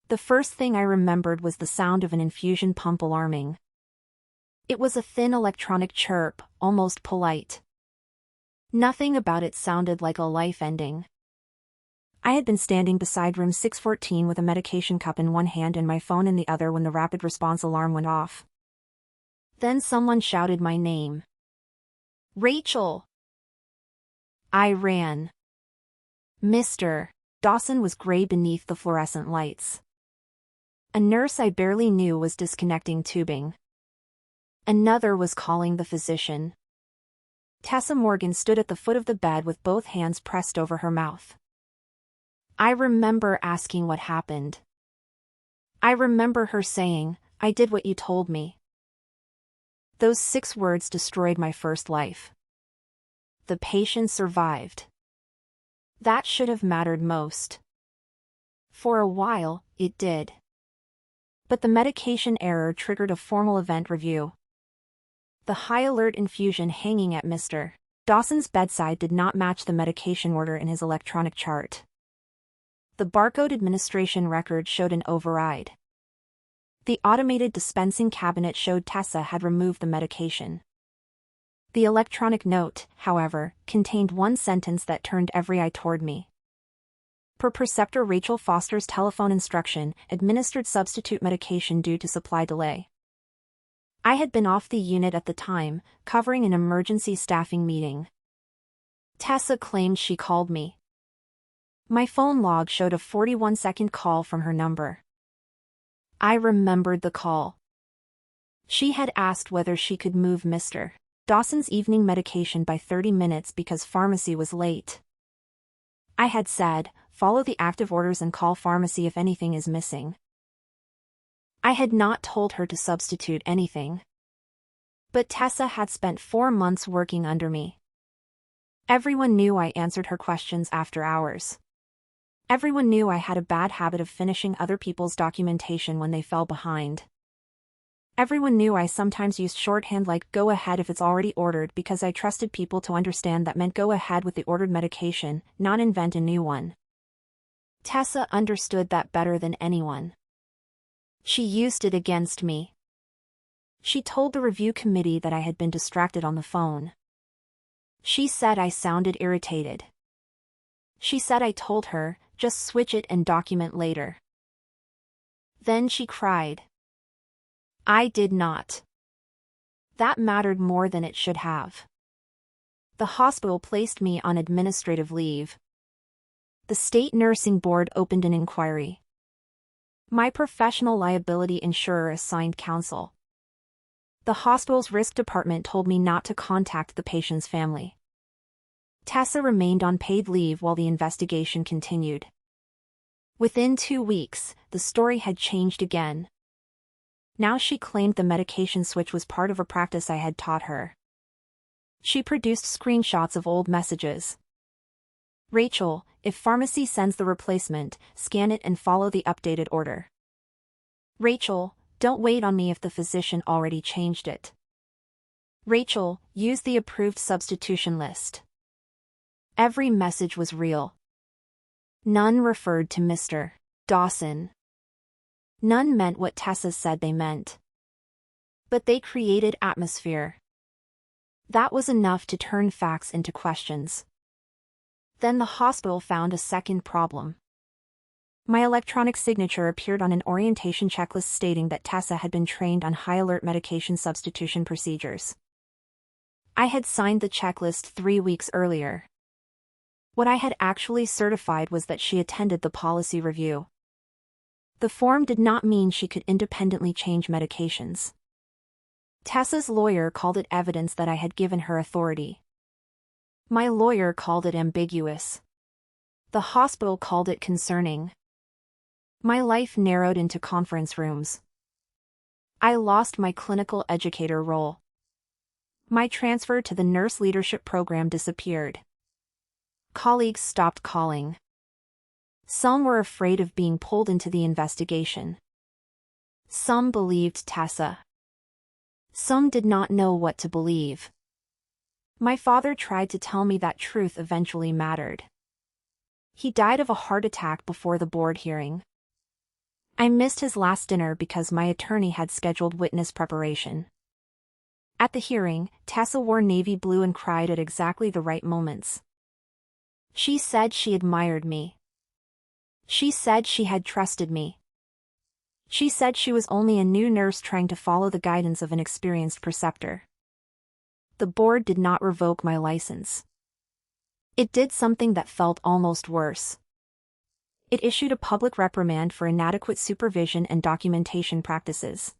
The first thing I remembered was the sound of an infusion pump alarming. It was a thin electronic chirp, almost polite. Nothing about it sounded like a life ending. I had been standing beside room 614 with a medication cup in one hand and my phone in the other when the rapid response alarm went off. Then someone shouted my name. Rachel! I ran. Mr. Dawson was gray beneath the fluorescent lights. A nurse I barely knew was disconnecting tubing. Another was calling the physician. Tessa Morgan stood at the foot of the bed with both hands pressed over her mouth. I remember asking what happened. I remember her saying, "I did what you told me." Those 6 words destroyed my first life. The patient survived. That should have mattered most. For a while, it did. But the medication error triggered a formal event review. The high-alert infusion hanging at Mr. Dawson's bedside did not match the medication order in his electronic chart. The barcode administration record showed an override. The automated dispensing cabinet showed Tessa had removed the medication. The electronic note, however, contained one sentence that turned every eye toward me. Per preceptor Rachel Foster's telephone instruction, administered substitute medication due to supply delay. I had been off the unit at the time, covering an emergency staffing meeting. Tessa claimed she called me. My phone log showed a 41-second call from her number. I remembered the call. She had asked whether she could move Mr. Dawson's evening medication by 30 minutes because pharmacy was late. I had said, "Follow the active orders and call pharmacy if anything is missing." I had not told her to substitute anything. But Tessa had spent 4 months working under me. Everyone knew I answered her questions after hours. Everyone knew I had a bad habit of finishing other people's documentation when they fell behind. Everyone knew I sometimes used shorthand like "go ahead" if it's already ordered because I trusted people to understand that meant go ahead with the ordered medication, not invent a new one. Tessa understood that better than anyone. She used it against me. She told the review committee that I had been distracted on the phone. She said I sounded irritated. She said I told her, "Just switch it and document later." Then she cried. I did not. That mattered more than it should have. The hospital placed me on administrative leave. The state nursing board opened an inquiry. My professional liability insurer assigned counsel. The hospital's risk department told me not to contact the patient's family. Tessa remained on paid leave while the investigation continued. Within 2 weeks, the story had changed again. Now she claimed the medication switch was part of a practice I had taught her. She produced screenshots of old messages. "Rachel, if pharmacy sends the replacement, scan it and follow the updated order. Rachel, don't wait on me if the physician already changed it. Rachel, use the approved substitution list." Every message was real. None referred to Mr. Dawson. None meant what Tessa said they meant. But they created atmosphere. That was enough to turn facts into questions. Then the hospital found a second problem. My electronic signature appeared on an orientation checklist stating that Tessa had been trained on high-alert medication substitution procedures. I had signed the checklist 3 weeks earlier. What I had actually certified was that she attended the policy review. The form did not mean she could independently change medications. Tessa's lawyer called it evidence that I had given her authority. My lawyer called it ambiguous. The hospital called it concerning. My life narrowed into conference rooms. I lost my clinical educator role. My transfer to the nurse leadership program disappeared. Colleagues stopped calling. Some were afraid of being pulled into the investigation. Some believed Tessa. Some did not know what to believe. My father tried to tell me that truth eventually mattered. He died of a heart attack before the board hearing. I missed his last dinner because my attorney had scheduled witness preparation. At the hearing, Tessa wore navy blue and cried at exactly the right moments. She said she admired me. She said she had trusted me. She said she was only a new nurse trying to follow the guidance of an experienced preceptor. The board did not revoke my license. It did something that felt almost worse. It issued a public reprimand for inadequate supervision and documentation practices.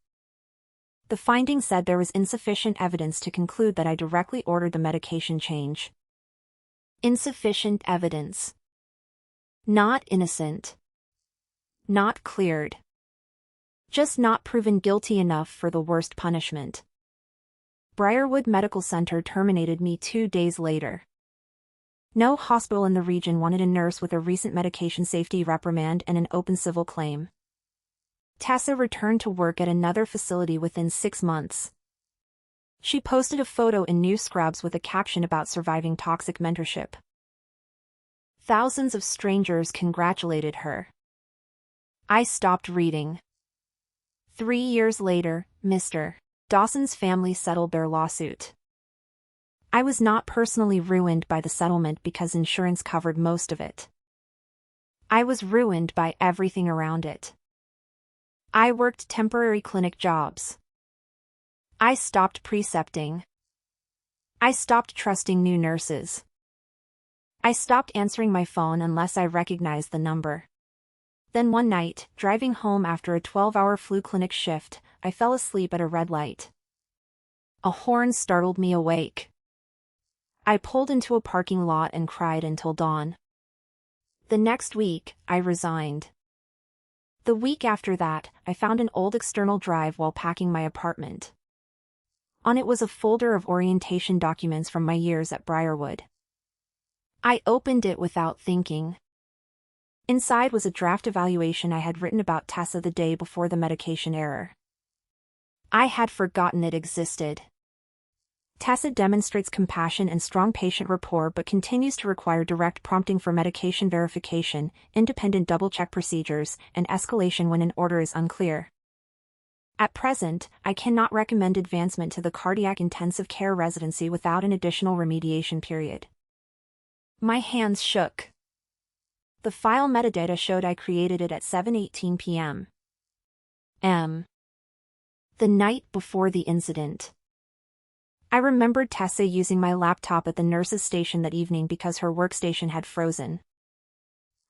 The finding said there was insufficient evidence to conclude that I directly ordered the medication change. Insufficient evidence. Not innocent. Not cleared. Just not proven guilty enough for the worst punishment. Briarwood Medical Center terminated me 2 days later. No hospital in the region wanted a nurse with a recent medication safety reprimand and an open civil claim. Tessa returned to work at another facility within 6 months. She posted a photo in New Scrubs with a caption about surviving toxic mentorship. Thousands of strangers congratulated her. I stopped reading. 3 years later, Mr. Dawson's family settled their lawsuit. I was not personally ruined by the settlement because insurance covered most of it. I was ruined by everything around it. I worked temporary clinic jobs. I stopped precepting. I stopped trusting new nurses. I stopped answering my phone unless I recognized the number. Then one night, driving home after a 12-hour flu clinic shift, I fell asleep at a red light. A horn startled me awake. I pulled into a parking lot and cried until dawn. The next week, I resigned. The week after that, I found an old external drive while packing my apartment. On it was a folder of orientation documents from my years at Briarwood. I opened it without thinking. Inside was a draft evaluation I had written about Tessa the day before the medication error. I had forgotten it existed. Tessa demonstrates compassion and strong patient rapport but continues to require direct prompting for medication verification, independent double-check procedures, and escalation when an order is unclear. At present, I cannot recommend advancement to the cardiac intensive care residency without an additional remediation period. My hands shook. The file metadata showed I created it at 7:18 p.m. The night before the incident. I remembered Tessa using my laptop at the nurse's station that evening because her workstation had frozen.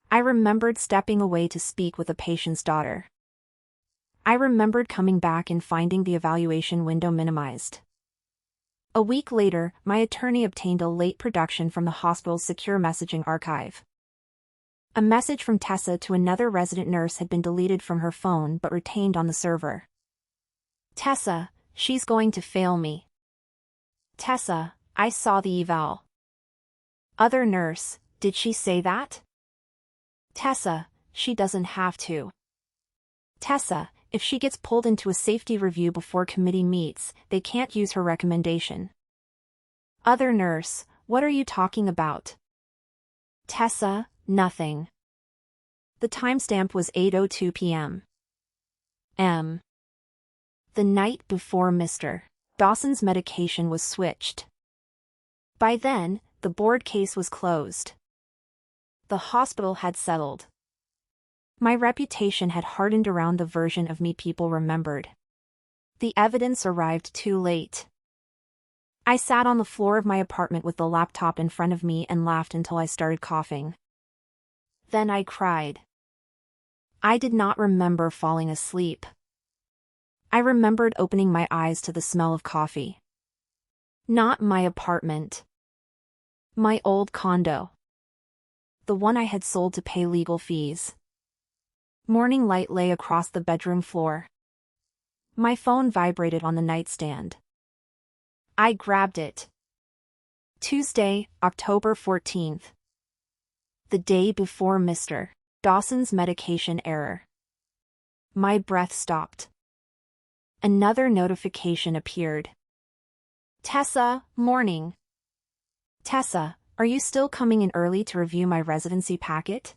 I remembered stepping away to speak with a patient's daughter. I remembered coming back and finding the evaluation window minimized. A week later, my attorney obtained a late production from the hospital's secure messaging archive. A message from Tessa to another resident nurse had been deleted from her phone but retained on the server. Tessa, she's going to fail me. Tessa, I saw the eval. Other nurse, did she say that? Tessa, she doesn't have to. Tessa, if she gets pulled into a safety review before committee meets, they can't use her recommendation. Other nurse, what are you talking about? Tessa, nothing. The timestamp was 8:02 p.m. The night before Mr. Dawson's medication was switched. By then, the board case was closed. The hospital had settled. My reputation had hardened around the version of me people remembered. The evidence arrived too late. I sat on the floor of my apartment with the laptop in front of me and laughed until I started coughing. Then I cried. I did not remember falling asleep. I remembered opening my eyes to the smell of coffee. Not my apartment. My old condo. The one I had sold to pay legal fees. Morning light lay across the bedroom floor. My phone vibrated on the nightstand. I grabbed it. Tuesday, October 14th. The day before Mr. Dawson's medication error. My breath stopped. Another notification appeared. Tessa, morning. Tessa, are you still coming in early to review my residency packet?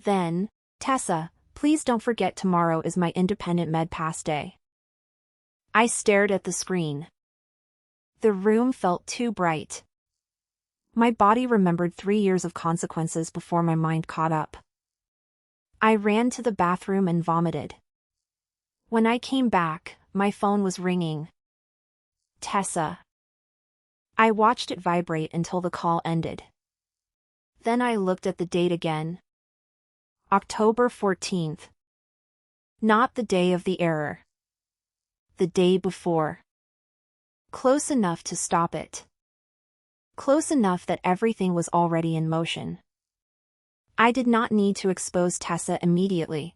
Then, Tessa, Please don't forget tomorrow is my independent med pass day. I stared at the screen. The room felt too bright. My body remembered 3 years of consequences before my mind caught up. I ran to the bathroom and vomited. When I came back, my phone was ringing. Tessa. I watched it vibrate until the call ended. Then I looked at the date again. October 14th. Not the day of the error. The day before. Close enough to stop it. Close enough that everything was already in motion. I did not need to expose Tessa immediately.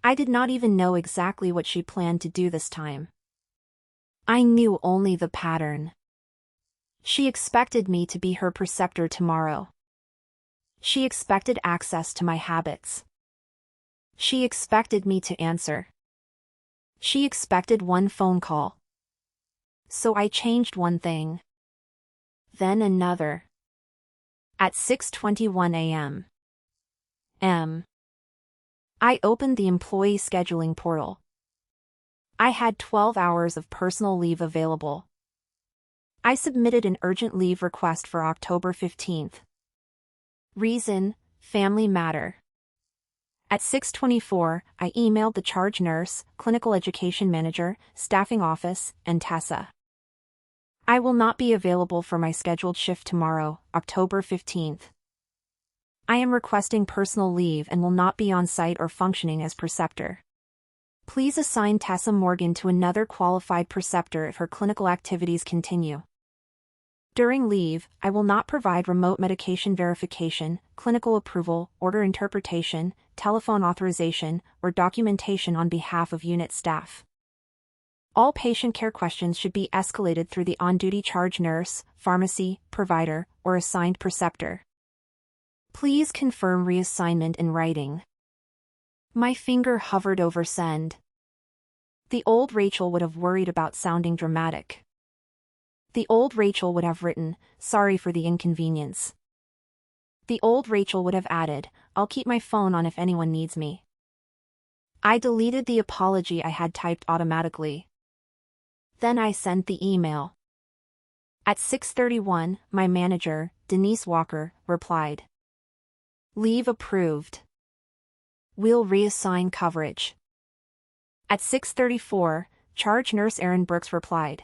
I did not even know exactly what she planned to do this time. I knew only the pattern. She expected me to be her preceptor tomorrow. She expected access to my habits. She expected me to answer. She expected one phone call. So I changed one thing. Then another. At 6:21 a.m. I opened the employee scheduling portal. I had 12 hours of personal leave available. I submitted an urgent leave request for October 15th. Reason: family matter. At 6:24, I emailed the charge nurse, clinical education manager, staffing office, and Tessa. I will not be available for my scheduled shift tomorrow, October 15th. I am requesting personal leave and will not be on site or functioning as preceptor. Please assign Tessa Morgan to another qualified preceptor if her clinical activities continue. During leave, I will not provide remote medication verification, clinical approval, order interpretation, telephone authorization, or documentation on behalf of unit staff. All patient care questions should be escalated through the on-duty charge nurse, pharmacy, provider, or assigned preceptor. Please confirm reassignment in writing. My finger hovered over send. The old Rachel would have worried about sounding dramatic. The old Rachel would have written, "Sorry for the inconvenience." The old Rachel would have added, "I'll keep my phone on if anyone needs me." I deleted the apology I had typed automatically. Then I sent the email. At 6:31, my manager, Denise Walker, replied. Leave approved. We'll reassign coverage. At 6:34, charge nurse Erin Brooks replied.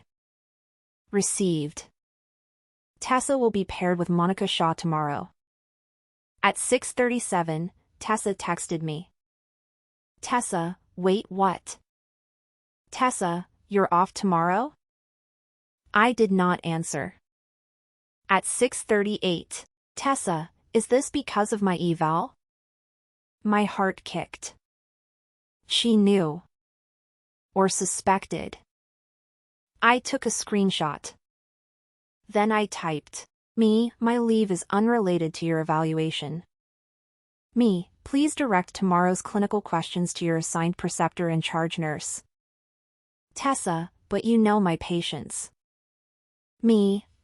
Received. Tessa will be paired with Monica Shaw tomorrow. At 6:37, Tessa texted me. Tessa, wait, what? Tessa, you're off tomorrow? I did not answer. At 6:38, Tessa, is this because of my eval? My heart kicked. She knew. Or suspected. I took a screenshot. Then I typed, my leave is unrelated to your evaluation. Please direct tomorrow's clinical questions to your assigned preceptor and charge nurse. Tessa, but you know my patients.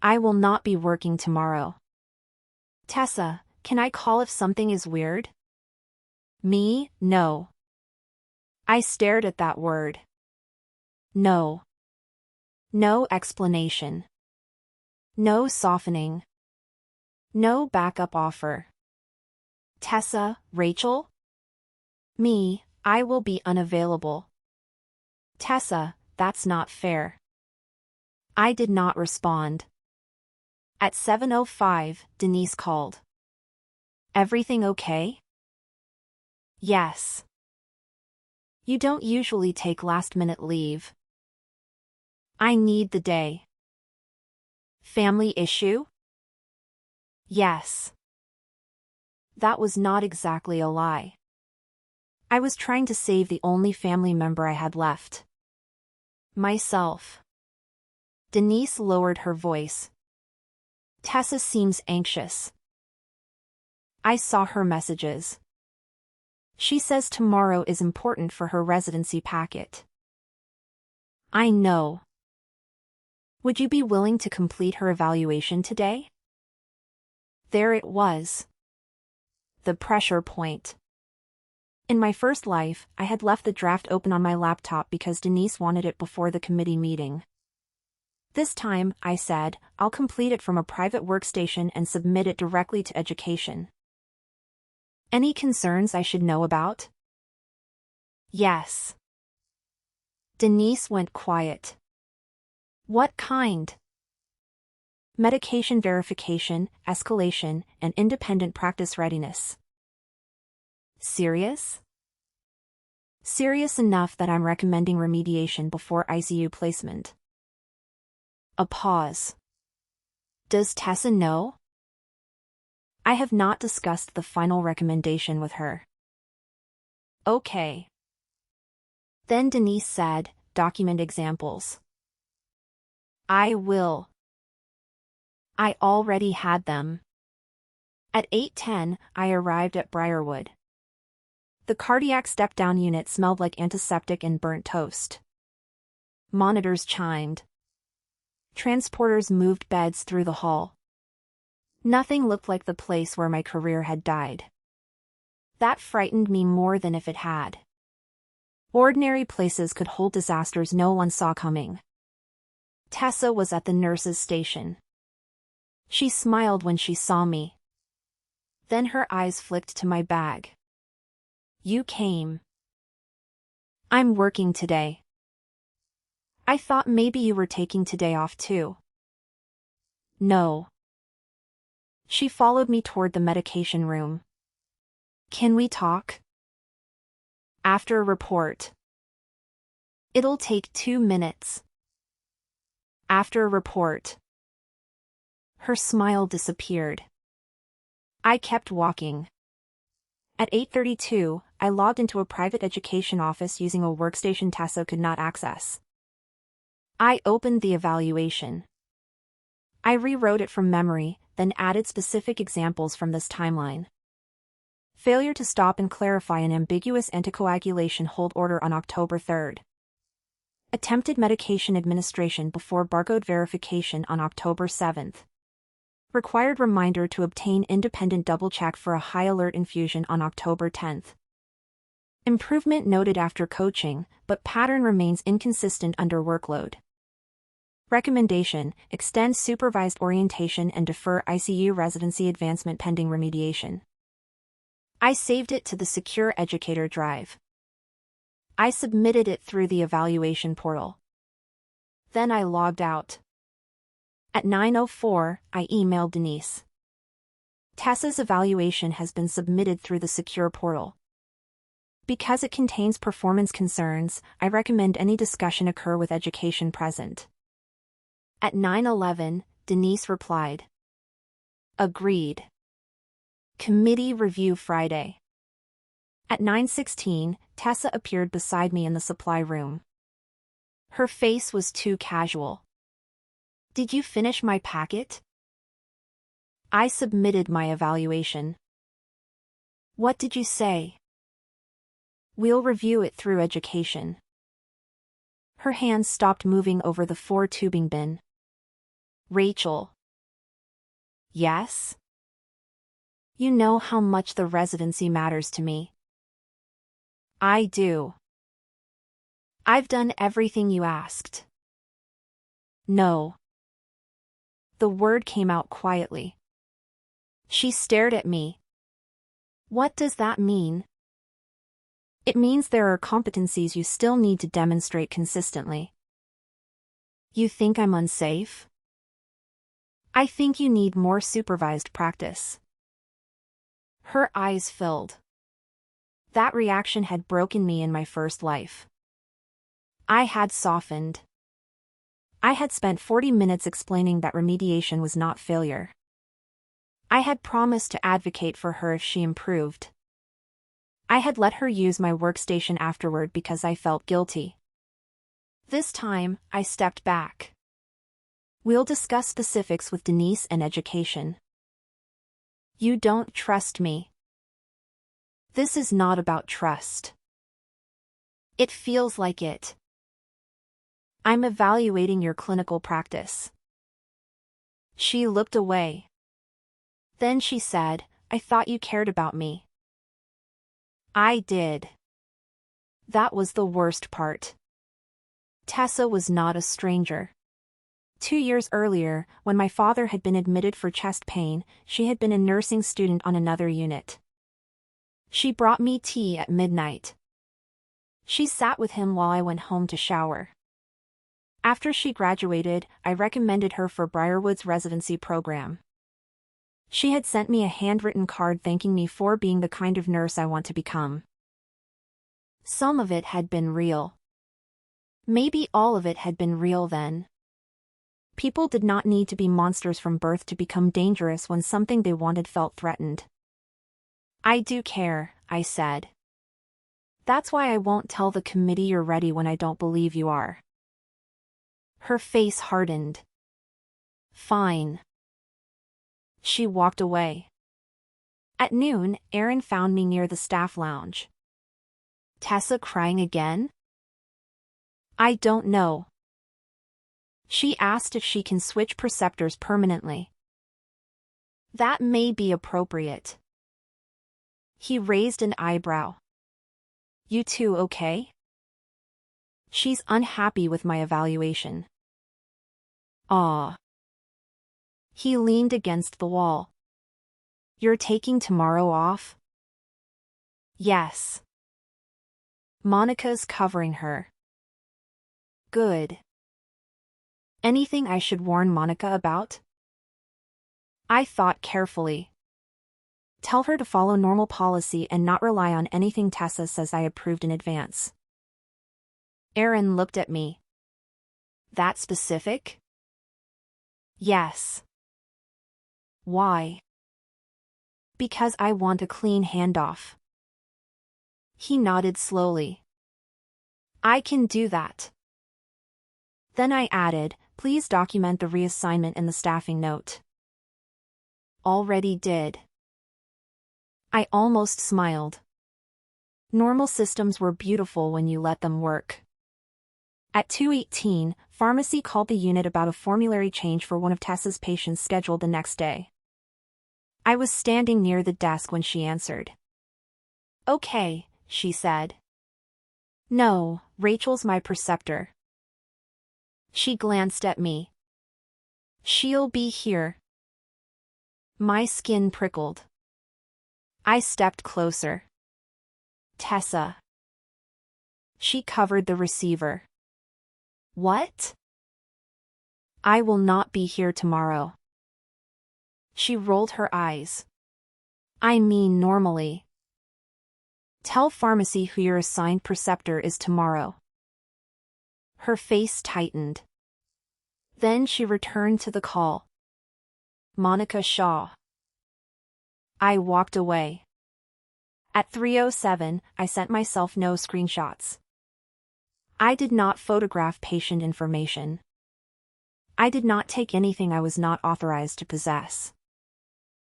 I will not be working tomorrow. Tessa, can I call if something is weird? No. I stared at that word. No. No explanation. No softening. No backup offer. Tessa, Rachel? I will be unavailable. Tessa, that's not fair. I did not respond. At 7:05, Denise called. Everything okay? Yes. You don't usually take last-minute leave. I need the day. Family issue? Yes. That was not exactly a lie. I was trying to save the only family member I had left. Myself. Denise lowered her voice. Tessa seems anxious. I saw her messages. She says tomorrow is important for her residency packet. I know. Would you be willing to complete her evaluation today? There it was. The pressure point. In my first life, I had left the draft open on my laptop because Denise wanted it before the committee meeting. This time, I said, I'll complete it from a private workstation and submit it directly to education. Any concerns I should know about? Yes. Denise went quiet. What kind? Medication verification, escalation, and independent practice readiness. Serious? Serious enough that I'm recommending remediation before ICU placement. A pause. Does Tessa know? I have not discussed the final recommendation with her. Okay. Then Denise said, document examples. I will. I already had them. At 8:10, I arrived at Briarwood. The cardiac step-down unit smelled like antiseptic and burnt toast. Monitors chimed. Transporters moved beds through the hall. Nothing looked like the place where my career had died. That frightened me more than if it had. Ordinary places could hold disasters no one saw coming. Tessa was at the nurse's station. She smiled when she saw me. Then her eyes flicked to my bag. You came. I'm working today. I thought maybe you were taking today off too. No. She followed me toward the medication room. Can we talk? After a report. It'll take 2 minutes. After a report. Her smile disappeared. I kept walking. At 8:32, I logged into a private education office using a workstation Tessa could not access. I opened the evaluation. I rewrote it from memory, then added specific examples from this timeline. Failure to stop and clarify an ambiguous anticoagulation hold order on October 3rd. Attempted medication administration before barcode verification on October 7th. Required reminder to obtain independent double-check for a high-alert infusion on October 10th. Improvement noted after coaching, but pattern remains inconsistent under workload. Recommendation: extend supervised orientation and defer ICU residency advancement pending remediation. I saved it to the Secure Educator drive. I submitted it through the evaluation portal. Then I logged out. At 9:04, I emailed Denise. Tessa's evaluation has been submitted through the Secure portal. Because it contains performance concerns, I recommend any discussion occur with education present. At 9:11, Denise replied. Agreed. Committee review Friday. At 9:16, Tessa appeared beside me in the supply room. Her face was too casual. Did you finish my packet? I submitted my evaluation. What did you say? We'll review it through education. Her hands stopped moving over the 4 tubing bin. Rachel. Yes? You know how much the residency matters to me. I do. I've done everything you asked. No. The word came out quietly. She stared at me. What does that mean? It means there are competencies you still need to demonstrate consistently. You think I'm unsafe? I think you need more supervised practice. Her eyes filled. That reaction had broken me in my first life. I had softened. I had spent 40 minutes explaining that remediation was not failure. I had promised to advocate for her if she improved. I had let her use my workstation afterward because I felt guilty. This time, I stepped back. We'll discuss specifics with Denise and education. You don't trust me. This is not about trust. It feels like it. I'm evaluating your clinical practice. She looked away. Then she said, I thought you cared about me. I did. That was the worst part. Tessa was not a stranger. 2 years earlier, when my father had been admitted for chest pain, she had been a nursing student on another unit. She brought me tea at midnight. She sat with him while I went home to shower. After she graduated, I recommended her for Briarwood's residency program. She had sent me a handwritten card thanking me for being the kind of nurse I want to become. Some of it had been real. Maybe all of it had been real then. People did not need to be monsters from birth to become dangerous when something they wanted felt threatened. I do care, I said. That's why I won't tell the committee you're ready when I don't believe you are. Her face hardened. Fine. She walked away. At noon, Erin found me near the staff lounge. Tessa crying again? I don't know. She asked if she can switch preceptors permanently. That may be appropriate. He raised an eyebrow. You two okay? She's unhappy with my evaluation. Ah. He leaned against the wall. You're taking tomorrow off? Yes. Monica's covering her. Good. Anything I should warn Monica about? I thought carefully. Tell her to follow normal policy and not rely on anything Tessa says I approved in advance. Erin looked at me. That specific? Yes. Why? Because I want a clean handoff. He nodded slowly. I can do that. Then I added, please document the reassignment in the staffing note. Already did. I almost smiled. Normal systems were beautiful when you let them work. At 2:18, pharmacy called the unit about a formulary change for one of Tessa's patients scheduled the next day. I was standing near the desk when she answered. Okay, she said. No, Rachel's my preceptor. She glanced at me. She'll be here. My skin prickled. I stepped closer. Tessa. She covered the receiver. What? I will not be here tomorrow. She rolled her eyes. I mean normally. Tell pharmacy who your assigned preceptor is tomorrow. Her face tightened. Then she returned to the call. Monica Shaw. I walked away. At 3:07, I sent myself no screenshots. I did not photograph patient information. I did not take anything I was not authorized to possess.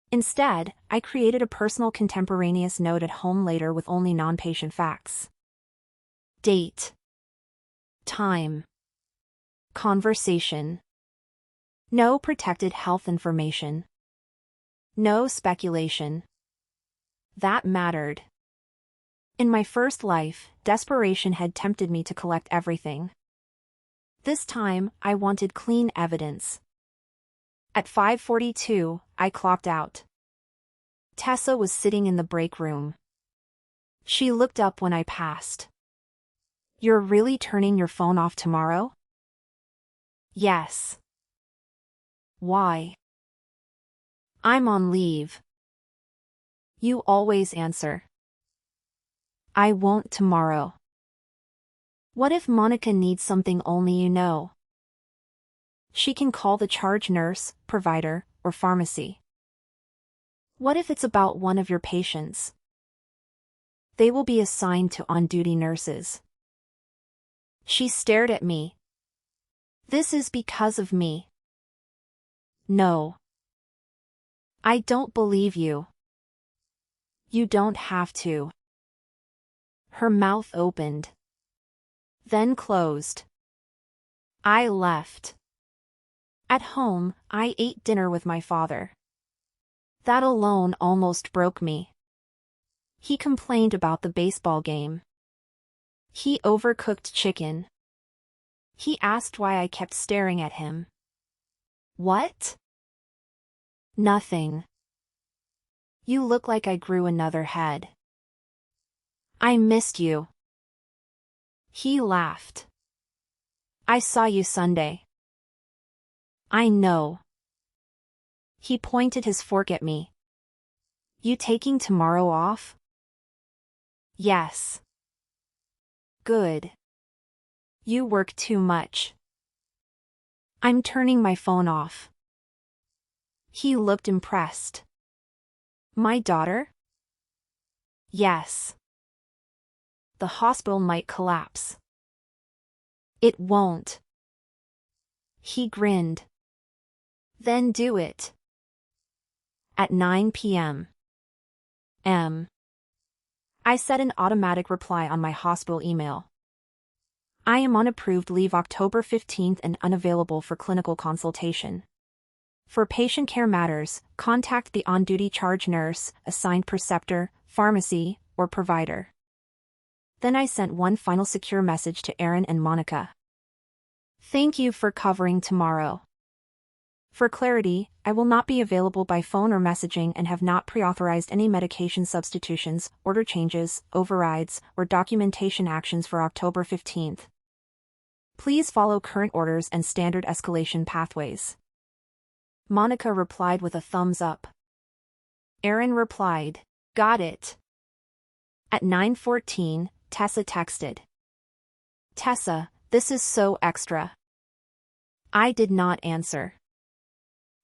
Instead, I created a personal contemporaneous note at home later with only non-patient facts. Date. Time. Conversation. No protected health information. No speculation. That mattered. In my first life, desperation had tempted me to collect everything. This time, I wanted clean evidence. At 5:42, I clocked out. Tessa was sitting in the break room. She looked up when I passed. You're really turning your phone off tomorrow? Yes. Why? I'm on leave. You always answer. I won't tomorrow. What if Monica needs something only you know? She can call the charge nurse, provider, or pharmacy. What if it's about one of your patients? They will be assigned to on-duty nurses. She stared at me. This is because of me. No. I don't believe you. You don't have to. Her mouth opened. Then closed. I left. At home, I ate dinner with my father. That alone almost broke me. He complained about the baseball game. He overcooked chicken. He asked why I kept staring at him. What? Nothing. You look like I grew another head. I missed you. He laughed. I saw you Sunday. I know. He pointed his fork at me. You taking tomorrow off? Yes. Good. You work too much. I'm turning my phone off. He looked impressed. My daughter? Yes. The hospital might collapse. It won't. He grinned. Then do it. At 9 p.m. I set an automatic reply on my hospital email. I am on approved leave October 15th and unavailable for clinical consultation. For patient care matters, contact the on-duty charge nurse, assigned preceptor, pharmacy, or provider. Then I sent one final secure message to Aaron and Monica. Thank you for covering tomorrow. For clarity, I will not be available by phone or messaging and have not pre-authorized any medication substitutions, order changes, overrides, or documentation actions for October 15th. Please follow current orders and standard escalation pathways. Monica replied with a thumbs up. Aaron replied, got it. At 9:14, Tessa texted. Tessa, this is so extra. I did not answer.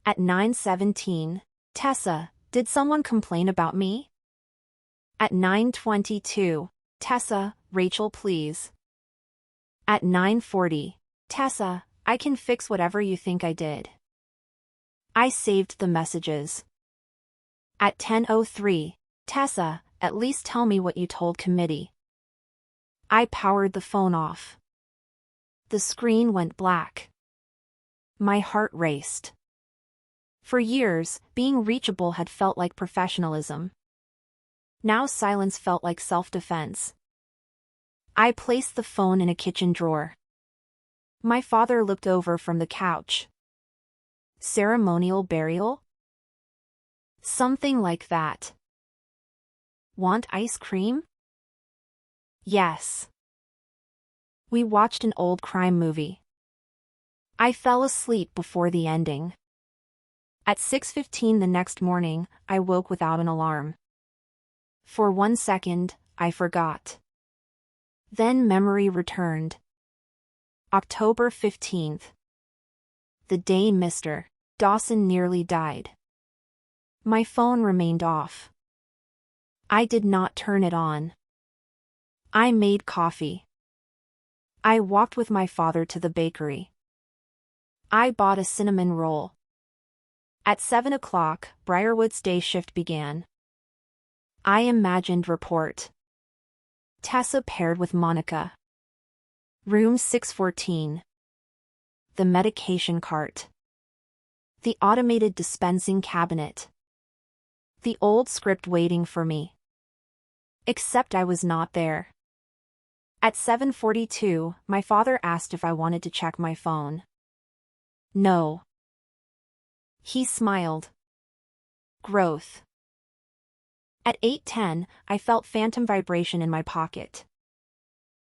At 9:17, Tessa, did someone complain about me? At 9:22, Tessa, Rachel please. At 9:40, Tessa, I can fix whatever you think I did. I saved the messages. At 10:03, Tessa, at least tell me what you told committee. I powered the phone off. The screen went black. My heart raced. For years, being reachable had felt like professionalism. Now silence felt like self-defense. I placed the phone in a kitchen drawer. My father looked over from the couch. Ceremonial burial? Something like that. Want ice cream? Yes. We watched an old crime movie. I fell asleep before the ending. At 6:15 the next morning, I woke without an alarm. For 1 second, I forgot. Then memory returned. October 15th. The day Mr. Dawson nearly died. My phone remained off. I did not turn it on. I made coffee. I walked with my father to the bakery. I bought a cinnamon roll. At 7 o'clock, Briarwood's day shift began. I imagined report. Tessa paired with Monica. Room 614. The medication cart. The automated dispensing cabinet. The old script waiting for me. Except I was not there. At 7:42, my father asked if I wanted to check my phone. No. He smiled. Growth. At 8:10, I felt phantom vibration in my pocket.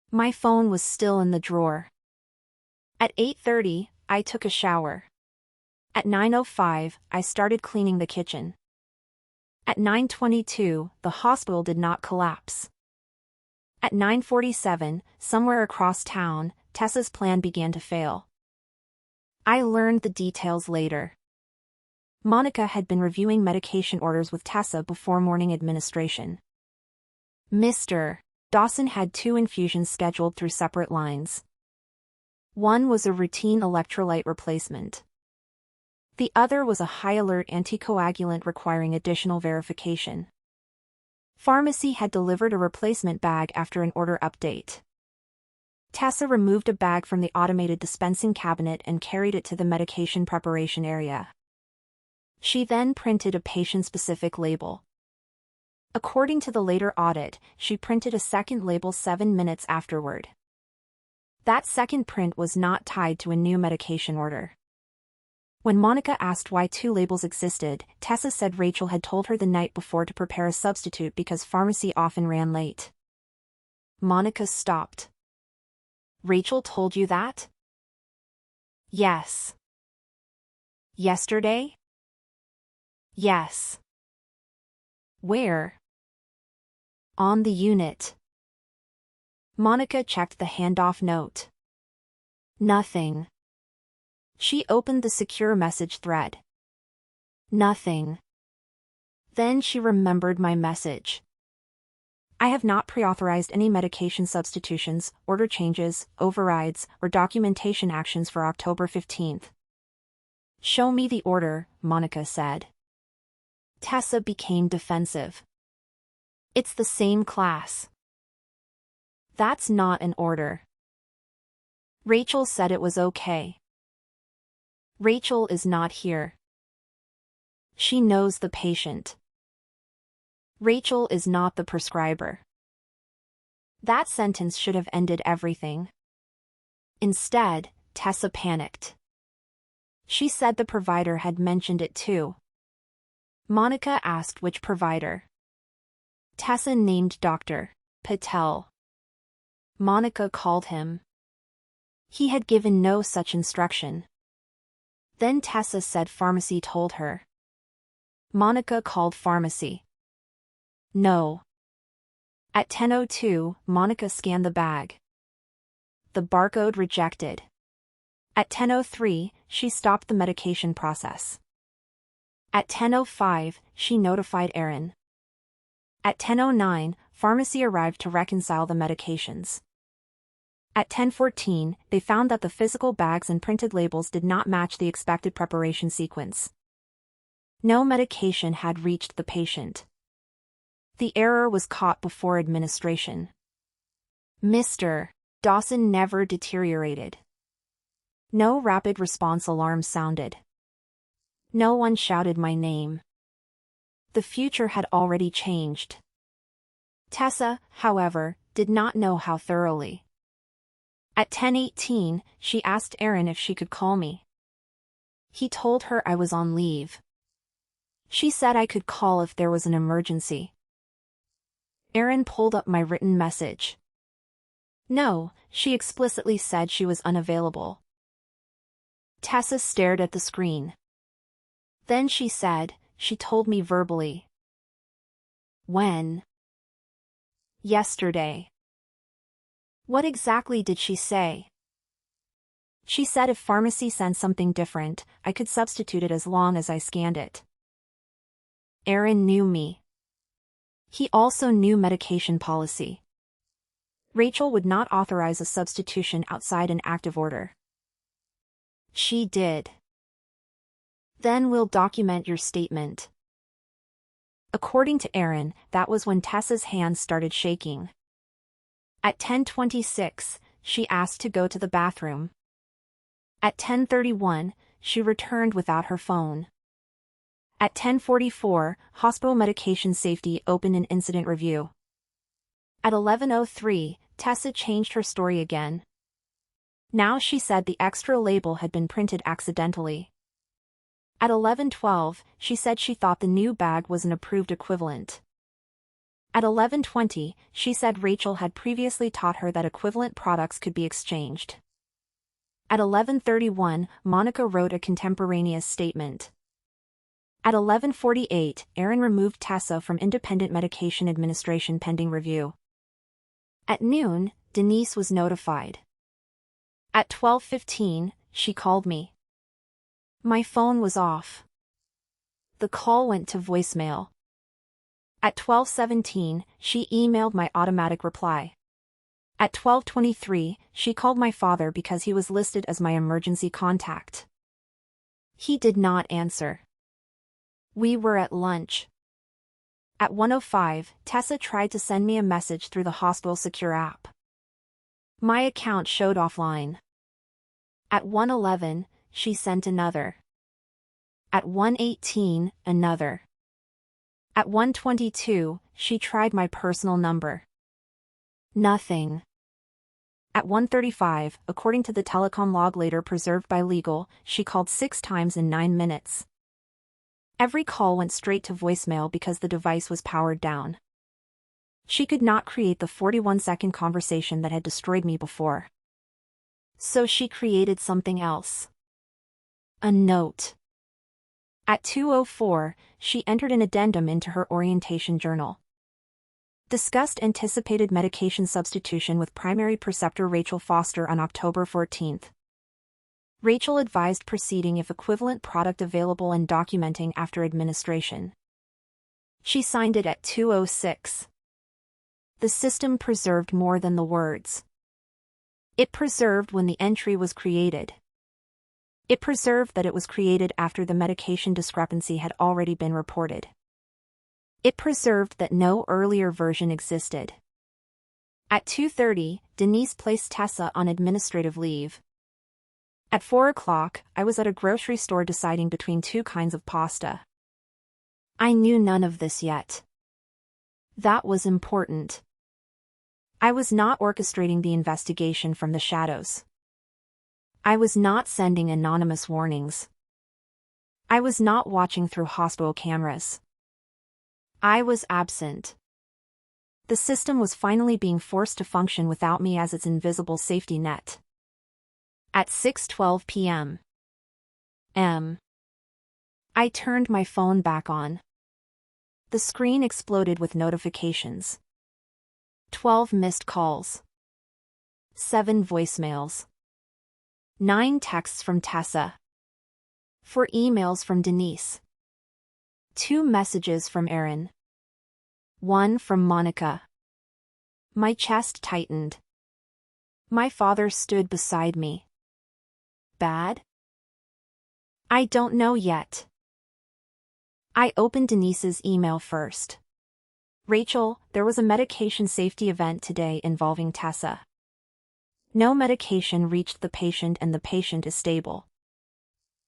My phone was still in the drawer. At 8:30, I took a shower. At 9:05, I started cleaning the kitchen. At 9:22, the hospital did not collapse. At 9:47, somewhere across town, Tessa's plan began to fail. I learned the details later. Monica had been reviewing medication orders with Tessa before morning administration. Mr. Dawson had 2 infusions scheduled through separate lines. One was a routine electrolyte replacement. The other was a high-alert anticoagulant requiring additional verification. Pharmacy had delivered a replacement bag after an order update. Tessa removed a bag from the automated dispensing cabinet and carried it to the medication preparation area. She then printed a patient-specific label. According to the later audit, she printed a second label 7 minutes afterward. That second print was not tied to a new medication order. When Monica asked why 2 labels existed, Tessa said Rachel had told her the night before to prepare a substitute because pharmacy often ran late. Monica stopped. Rachel told you that? Yes. Yesterday? Yes. Where? On the unit. Monica checked the handoff note. Nothing. She opened the secure message thread. Nothing. Then she remembered my message. I have not pre-authorized any medication substitutions, order changes, overrides, or documentation actions for October 15th. Show me the order, Monica said. Tessa became defensive. It's the same class. That's not an order. Rachel said it was okay. Rachel is not here. She knows the patient. Rachel is not the prescriber. That sentence should have ended everything. Instead, Tessa panicked. She said the provider had mentioned it too. Monica asked which provider. Tessa named Dr. Patel. Monica called him. He had given no such instruction. Then Tessa said pharmacy told her. Monica called pharmacy. No. At 10:02, Monica scanned the bag. The barcode rejected. At 10:03, she stopped the medication process. At 10:05, she notified Aaron. At 10:09, pharmacy arrived to reconcile the medications. At 10:14, they found that the physical bags and printed labels did not match the expected preparation sequence. No medication had reached the patient. The error was caught before administration. Mr. Dawson never deteriorated. No rapid response alarm sounded. No one shouted my name. The future had already changed. Tessa, however, did not know how thoroughly. At 10:18, she asked Aaron if she could call me. He told her I was on leave. She said I could call if there was an emergency. Aaron pulled up my written message. No, she explicitly said she was unavailable. Tessa stared at the screen. Then she said, she told me verbally. When? Yesterday. What exactly did she say? She said if pharmacy sent something different, I could substitute it as long as I scanned it. Aaron knew me. He also knew medication policy. Rachel would not authorize a substitution outside an active order. She did. Then we'll document your statement. According to Aaron, that was when Tessa's hands started shaking. At 10:26, she asked to go to the bathroom. At 10:31, she returned without her phone. At 10:44, hospital medication safety opened an incident review. At 11:03, Tessa changed her story again. Now she said the extra label had been printed accidentally. At 11:12, she said she thought the new bag was an approved equivalent. At 11:20, she said Rachel had previously taught her that equivalent products could be exchanged. At 11:31, Monica wrote a contemporaneous statement. At 11:48, Aaron removed Tessa from independent medication administration pending review. At noon, Denise was notified. At 12:15, she called me. My phone was off. The call went to voicemail. At 12:17, she emailed my automatic reply. At 12:23, she called my father because he was listed as my emergency contact. He did not answer. We were at lunch. At 1:05, Tessa tried to send me a message through the hospital secure app. My account showed offline. At 1:11, she sent another. At 1:18, another. At 1:22, she tried my personal number. Nothing. At 1:35, according to the telecom log later preserved by legal, she called 6 times in 9 minutes. Every call went straight to voicemail because the device was powered down. She could not create the 41-second conversation that had destroyed me before. So she created something else. A note. At 2:04, she entered an addendum into her orientation journal. Discussed anticipated medication substitution with primary preceptor Rachel Foster on October 14. Rachel advised proceeding if equivalent product available and documenting after administration. She signed it at 2:06. The system preserved more than the words. It preserved when the entry was created. It preserved that it was created after the medication discrepancy had already been reported. It preserved that no earlier version existed. At 2:30, Denise placed Tessa on administrative leave. At 4 o'clock, I was at a grocery store deciding between 2 kinds of pasta. I knew none of this yet. That was important. I was not orchestrating the investigation from the shadows. I was not sending anonymous warnings. I was not watching through hospital cameras. I was absent. The system was finally being forced to function without me as its invisible safety net. At 6:12 p.m. I turned my phone back on. The screen exploded with notifications. 12 missed calls. 7 voicemails. 9 texts from Tessa. 4 emails from Denise. 2 messages from Aaron. 1 from Monica. My chest tightened. My father stood beside me. Bad? I don't know yet. I opened Denise's email first. Rachel, there was a medication safety event today involving Tessa. No medication reached the patient and the patient is stable.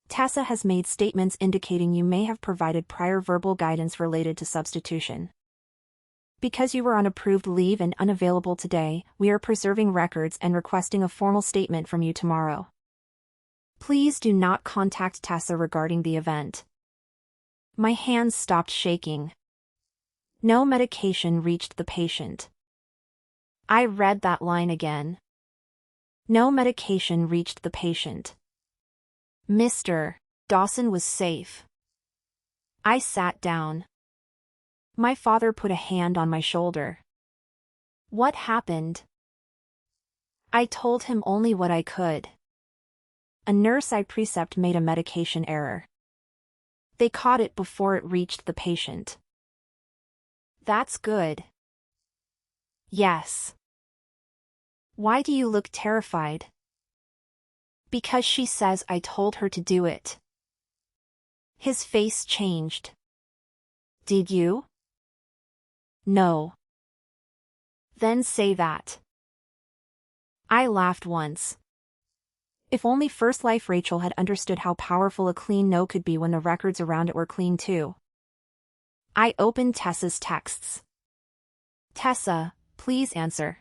Tessa has made statements indicating you may have provided prior verbal guidance related to substitution. Because you were on approved leave and unavailable today, we are preserving records and requesting a formal statement from you tomorrow. Please do not contact Tessa regarding the event. My hands stopped shaking. No medication reached the patient. I read that line again. No medication reached the patient. Mr. Dawson was safe. I sat down. My father put a hand on my shoulder. What happened? I told him only what I could. A nurse I precept made a medication error. They caught it before it reached the patient. That's good. Yes. Why do you look terrified? Because she says I told her to do it. His face changed. Did you? No. Then say that. I laughed once. If only First Life Rachel had understood how powerful a clean no could be when the records around it were clean too. I opened Tessa's texts. Tessa, please answer.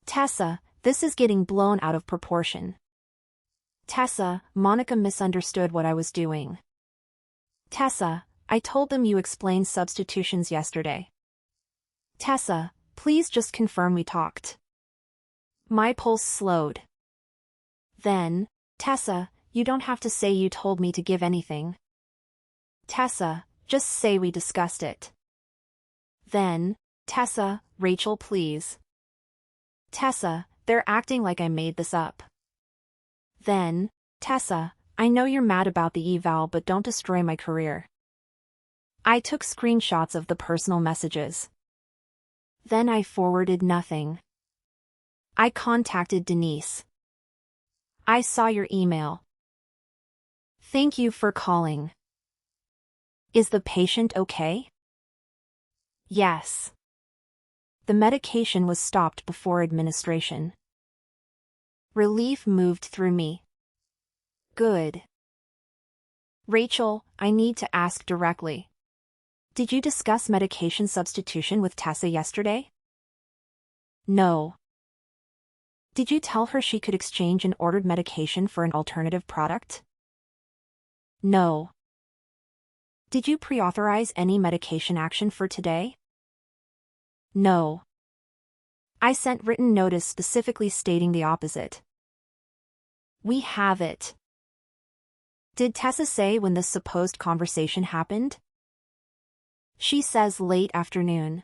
Tessa, this is getting blown out of proportion. Tessa, Monica misunderstood what I was doing. Tessa, I told them you explained substitutions yesterday. Tessa, please just confirm we talked. My pulse slowed. Then, Tessa, you don't have to say you told me to give anything. Tessa, just say we discussed it. Then, Tessa, Rachel please. Tessa, they're acting like I made this up. Then, Tessa, I know you're mad about the eval but don't destroy my career. I took screenshots of the personal messages. Then I forwarded nothing. I contacted Denise. I saw your email. Thank you for calling. Is the patient okay? Yes. The medication was stopped before administration. Relief moved through me. Good. Rachel, I need to ask directly. Did you discuss medication substitution with Tessa yesterday? No. Did you tell her she could exchange an ordered medication for an alternative product? No. Did you pre-authorize any medication action for today? No. I sent written notice specifically stating the opposite. We have it. Did Tessa say when this supposed conversation happened? She says late afternoon.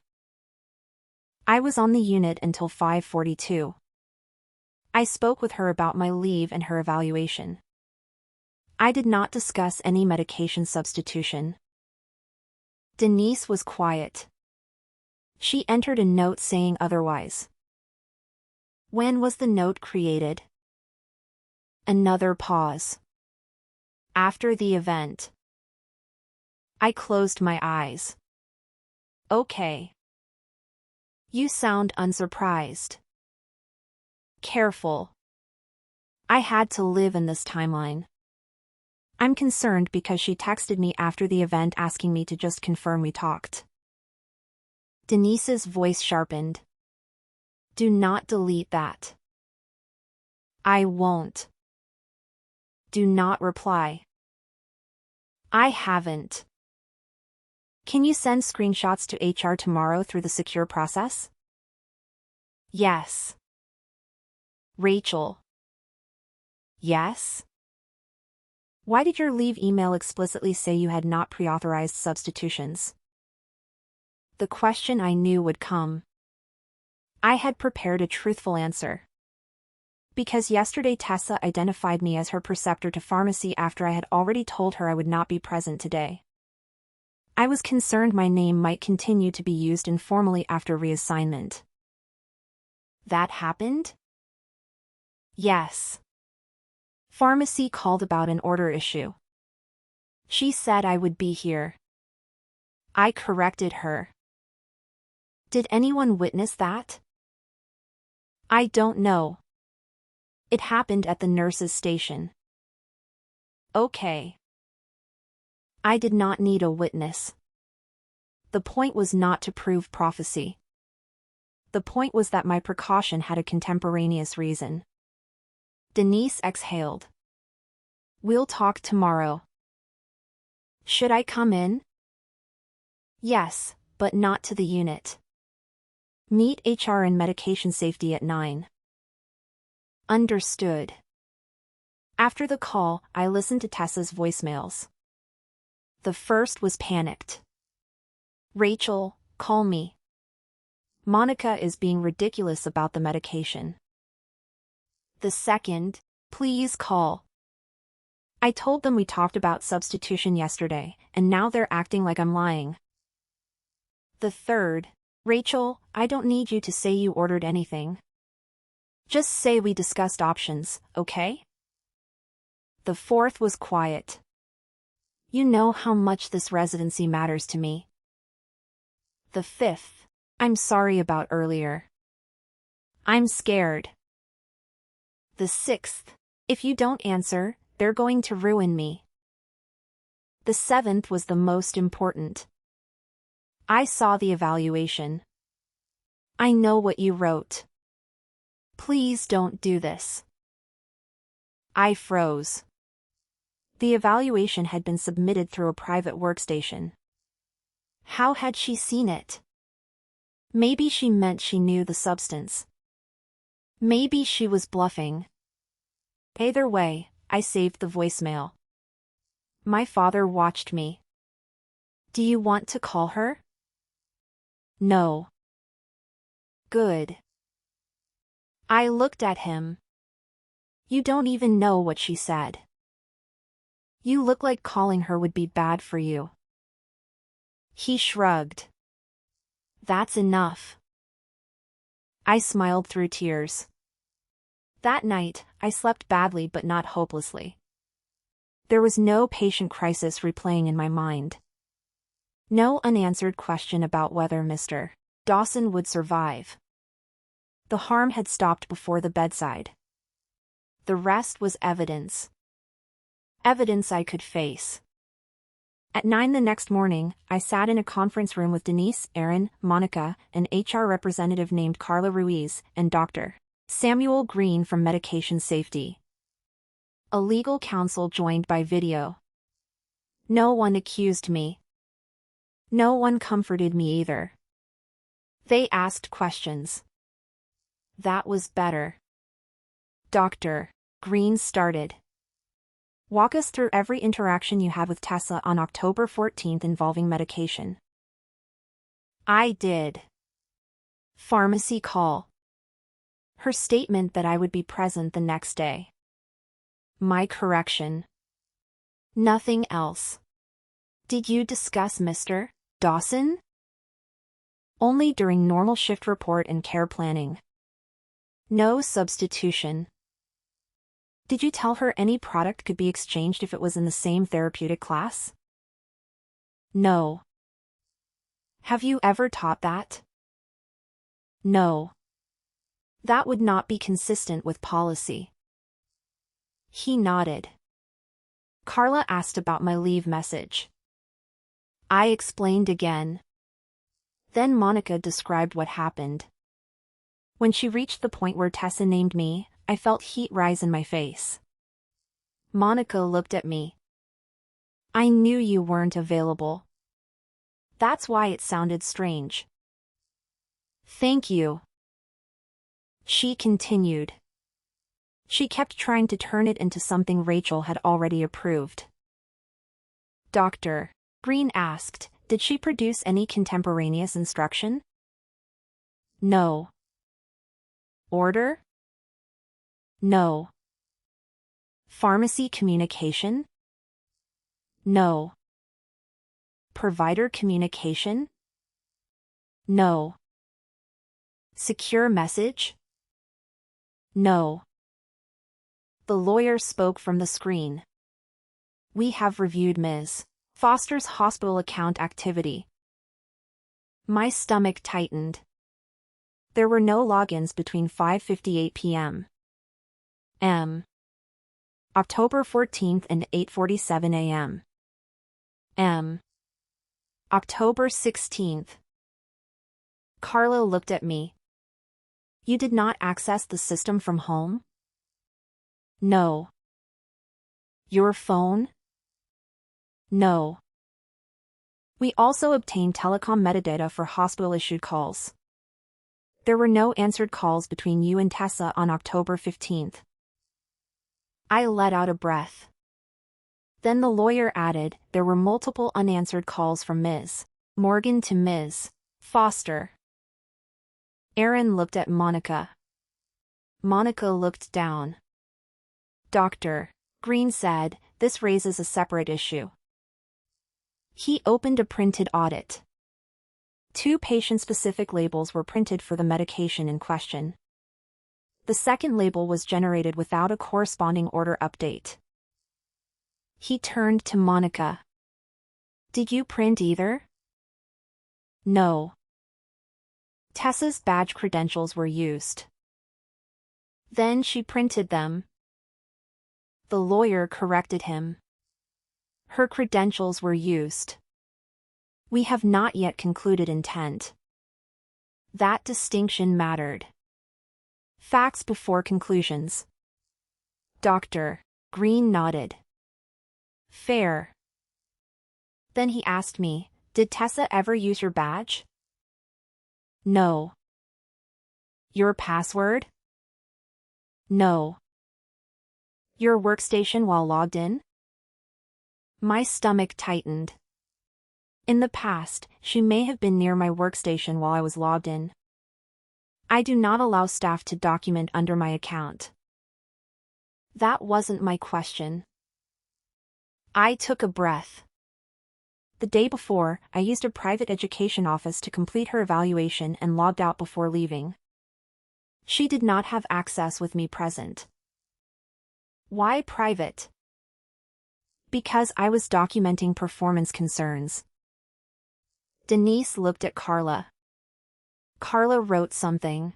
I was on the unit until 5:42. I spoke with her about my leave and her evaluation. I did not discuss any medication substitution. Denise was quiet. She entered a note saying otherwise. When was the note created? Another pause. After the event. I closed my eyes. Okay. You sound unsurprised. Careful. I had to live in this timeline. I'm concerned because she texted me after the event asking me to just confirm we talked. Denise's voice sharpened. Do not delete that. I won't. Do not reply. I haven't. Can you send screenshots to HR tomorrow through the secure process? Yes. Rachel. Yes? Why did your leave email explicitly say you had not pre-authorized substitutions? The question I knew would come. I had prepared a truthful answer. Because yesterday Tessa identified me as her preceptor to pharmacy after I had already told her I would not be present today. I was concerned my name might continue to be used informally after reassignment. That happened? Yes. Pharmacy called about an order issue. She said I would be here. I corrected her. Did anyone witness that? I don't know. It happened at the nurse's station. Okay. I did not need a witness. The point was not to prove prophecy. The point was that my precaution had a contemporaneous reason. Denise exhaled. We'll talk tomorrow. Should I come in? Yes, but not to the unit. Meet HR and medication safety at 9. Understood. After the call, I listened to Tessa's voicemails. The first was panicked. Rachel, call me. Monica is being ridiculous about the medication. The second, please call. I told them we talked about substitution yesterday, and now they're acting like I'm lying. The third, Rachel, I don't need you to say you ordered anything. Just say we discussed options, okay? The fourth was quiet. You know how much this residency matters to me. The fifth, I'm sorry about earlier. I'm scared. The sixth, if you don't answer, they're going to ruin me. The seventh was the most important. I saw the evaluation. I know what you wrote. Please don't do this. I froze. The evaluation had been submitted through a private workstation. How had she seen it? Maybe she meant she knew the substance. Maybe she was bluffing. Either way, I saved the voicemail. My father watched me. Do you want to call her? No. Good. I looked at him. You don't even know what she said. You look like calling her would be bad for you. He shrugged. That's enough. I smiled through tears. That night, I slept badly but not hopelessly. There was no patient crisis replaying in my mind. No unanswered question about whether Mr. Dawson would survive. The harm had stopped before the bedside. The rest was evidence. Evidence I could face. At 9 the next morning, I sat in a conference room with Denise, Aaron, Monica, an HR representative named Carla Ruiz, and Dr. Samuel Green from Medication Safety. A legal counsel joined by video. No one accused me. No one comforted me either. They asked questions. That was better. Dr. Green started. Walk us through every interaction you had with Tessa on October 14th involving medication. I did. Pharmacy call. Her statement that I would be present the next day. My correction. Nothing else. Did you discuss Mr. Dawson? Only during normal shift report and care planning. No substitution. Did you tell her any product could be exchanged if it was in the same therapeutic class? No. Have you ever taught that? No. That would not be consistent with policy. He nodded. Carla asked about my leave message. I explained again. Then Monica described what happened. When she reached the point where Tessa named me, I felt heat rise in my face. Monica looked at me. I knew you weren't available. That's why it sounded strange. Thank you. She continued. She kept trying to turn it into something Rachel had already approved. Dr. Green asked, did she produce any contemporaneous instruction? No. Order? No. Pharmacy communication? No. Provider communication? No. Secure message? No. The lawyer spoke from the screen. We have reviewed Ms. Foster's hospital account activity. My stomach tightened. There were no logins between 5:58 p.m. October 14th and 8:47 a.m. October 16th. Carla looked at me. You did not access the system from home? No. Your phone? No. We also obtained telecom metadata for hospital-issued calls. There were no answered calls between you and Tessa on October 15th. I let out a breath. Then the lawyer added, there were multiple unanswered calls from Ms. Morgan to Ms. Foster. Aaron looked at Monica. Monica looked down. Dr. Green said, this raises a separate issue. He opened a printed audit. 2 patient-specific labels were printed for the medication in question. The second label was generated without a corresponding order update. He turned to Monica. Did you print either? No. Tessa's badge credentials were used. Then she printed them. The lawyer corrected him. Her credentials were used. We have not yet concluded intent. That distinction mattered. Facts before conclusions. Dr. Green nodded. Fair. Then he asked me, did Tessa ever use your badge? No. Your password? No. Your workstation while logged in? My stomach tightened. In the past, she may have been near my workstation while I was logged in. I do not allow staff to document under my account. That wasn't my question. I took a breath. The day before, I used a private education office to complete her evaluation and logged out before leaving. She did not have access with me present. Why private? Because I was documenting performance concerns. Denise looked at Carla. Carla wrote something.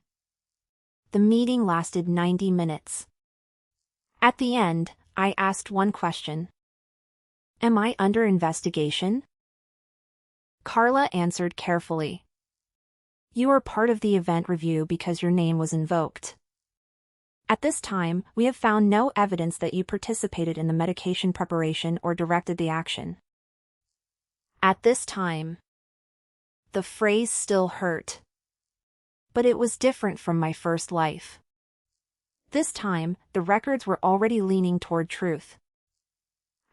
The meeting lasted 90 minutes. At the end, I asked one question. Am I under investigation? Carla answered carefully. You are part of the event review because your name was invoked. At this time, we have found no evidence that you participated in the medication preparation or directed the action. At this time. The phrase still hurt. But it was different from my first life. This time, the records were already leaning toward truth.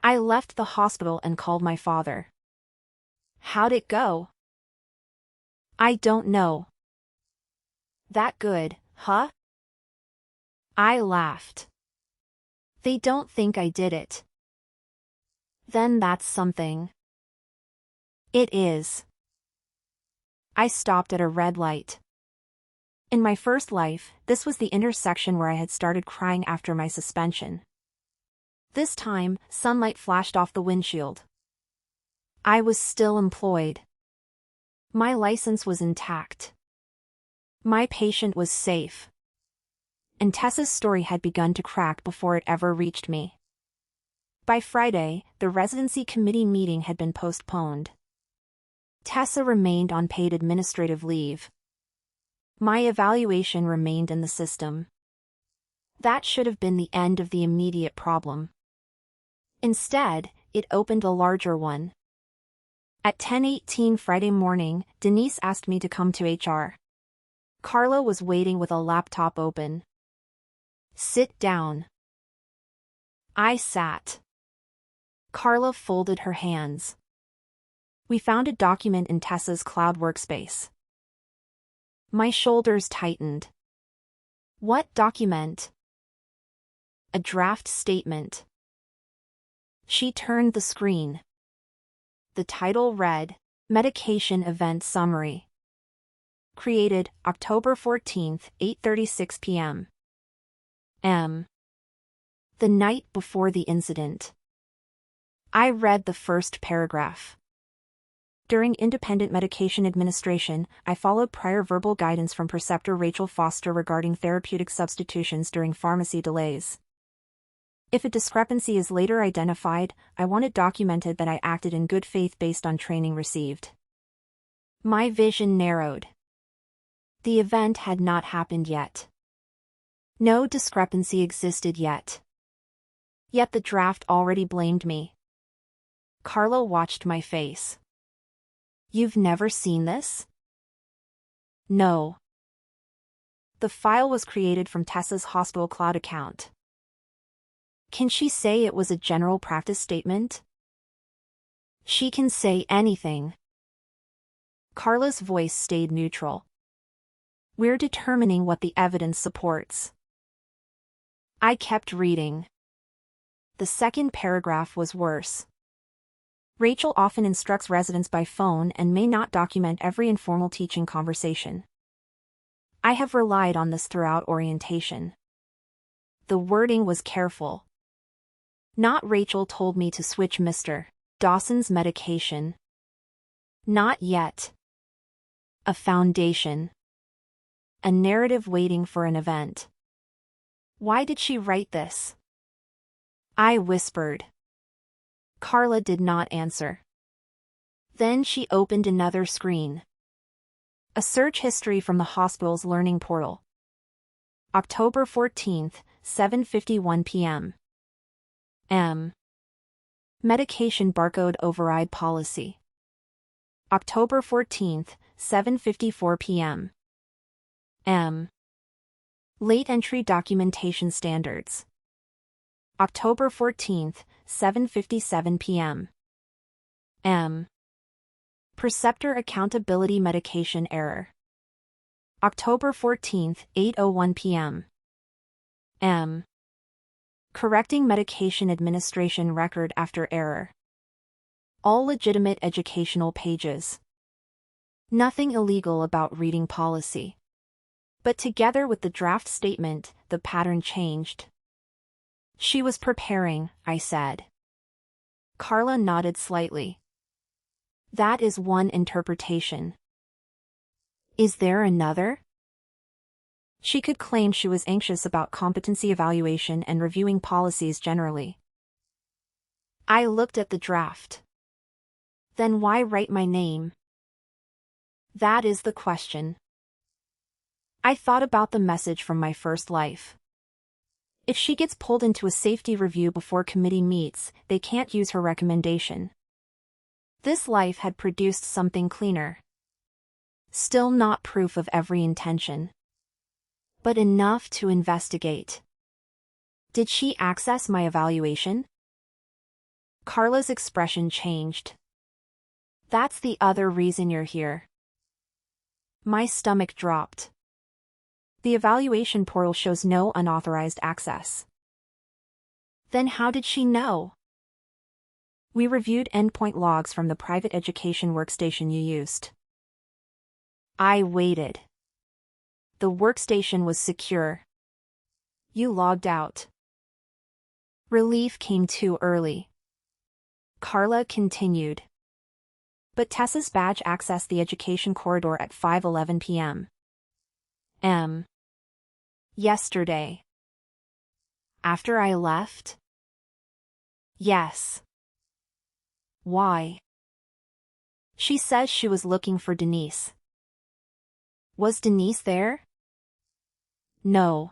I left the hospital and called my father. How'd it go? I don't know. That good, huh? I laughed. They don't think I did it. Then that's something. It is. I stopped at a red light. In my first life, this was the intersection where I had started crying after my suspension. This time, sunlight flashed off the windshield. I was still employed. My license was intact. My patient was safe. And Tessa's story had begun to crack before it ever reached me. By Friday, the residency committee meeting had been postponed. Tessa remained on paid administrative leave. My evaluation remained in the system. That should have been the end of the immediate problem. Instead, it opened a larger one. At 10:18 Friday morning, Denise asked me to come to HR. Carla was waiting with a laptop open. Sit down. I sat. Carla folded her hands. We found a document in Tessa's cloud workspace. My shoulders tightened. What document? A draft statement. She turned the screen. The title read, Medication Event Summary. Created October 14th, 8:36 p.m. The night before the incident. I read the first paragraph. During independent medication administration, I followed prior verbal guidance from preceptor Rachel Foster regarding therapeutic substitutions during pharmacy delays. If a discrepancy is later identified, I want it documented that I acted in good faith based on training received. My vision narrowed. The event had not happened yet. No discrepancy existed yet. Yet the draft already blamed me. Carla watched my face. You've never seen this? No. The file was created from Tessa's hospital cloud account. Can she say it was a general practice statement? She can say anything. Carla's voice stayed neutral. We're determining what the evidence supports. I kept reading. The second paragraph was worse. Rachel often instructs residents by phone and may not document every informal teaching conversation. I have relied on this throughout orientation. The wording was careful. Not Rachel told me to switch Mr. Dawson's medication. Not yet. A foundation. A narrative waiting for an event. Why did she write this? I whispered. Carla did not answer. Then she opened another screen. A search history from the hospital's learning portal. October 14th, 7:51 p.m. Medication barcode override policy. October 14th, 7:54 p.m. Late entry documentation standards. October 14th, 7:57 p.m. Preceptor accountability medication error. October 14th, 8:01 p.m. Correcting medication administration record after error. All legitimate educational pages. Nothing illegal about reading policy. But together with the draft statement, the pattern changed. She was preparing, I said. Carla nodded slightly. That is one interpretation. Is there another? She could claim she was anxious about competency evaluation and reviewing policies generally. I looked at the draft. Then why write my name? That is the question. I thought about the message from my first life. If she gets pulled into a safety review before committee meets, they can't use her recommendation. This life had produced something cleaner. Still not proof of every intention, but enough to investigate. Did she access my evaluation? Carla's expression changed. That's the other reason you're here. My stomach dropped. The evaluation portal shows no unauthorized access. Then how did she know? We reviewed endpoint logs from the private education workstation you used. I waited. The workstation was secure. You logged out. Relief came too early. Carla continued. But Tessa's badge accessed the education corridor at 5:11 p.m. Yesterday. After I left? Yes. Why? She says she was looking for Denise. Was Denise there? No.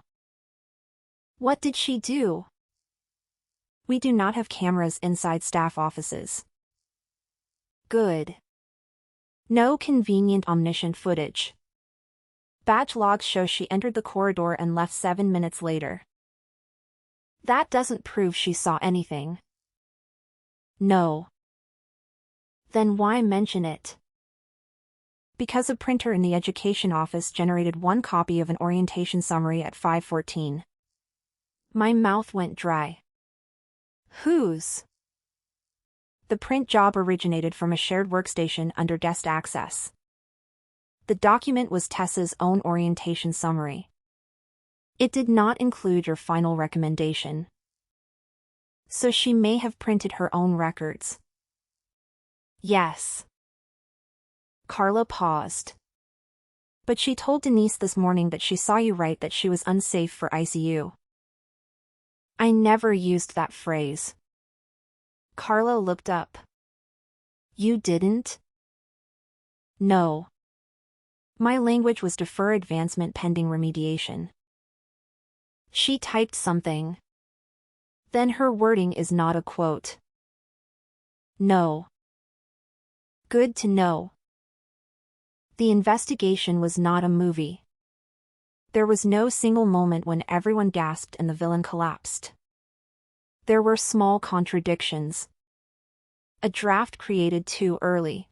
What did she do? We do not have cameras inside staff offices. Good. No convenient omniscient footage. Badge logs show she entered the corridor and left 7 minutes later. That doesn't prove she saw anything. No. Then why mention it? Because a printer in the education office generated one copy of an orientation summary at 5:14. My mouth went dry. Whose? The print job originated from a shared workstation under guest access. The document was Tessa's own orientation summary. It did not include your final recommendation. So she may have printed her own records. Yes. Carla paused. But she told Denise this morning that she saw you write that she was unsafe for ICU. I never used that phrase. Carla looked up. You didn't? No. My language was defer advancement pending remediation. She typed something. Then her wording is not a quote. No. Good to know. The investigation was not a movie. There was no single moment when everyone gasped and the villain collapsed. There were small contradictions. A draft created too early.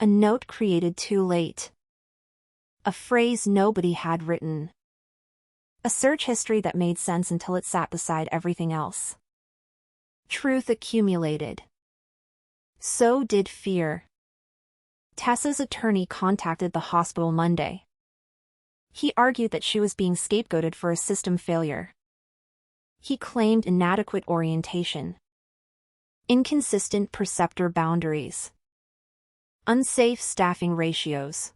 A note created too late. A phrase nobody had written. A search history that made sense until it sat beside everything else. Truth accumulated. So did fear. Tessa's attorney contacted the hospital Monday. He argued that she was being scapegoated for a system failure. He claimed inadequate orientation, inconsistent preceptor boundaries, unsafe staffing ratios,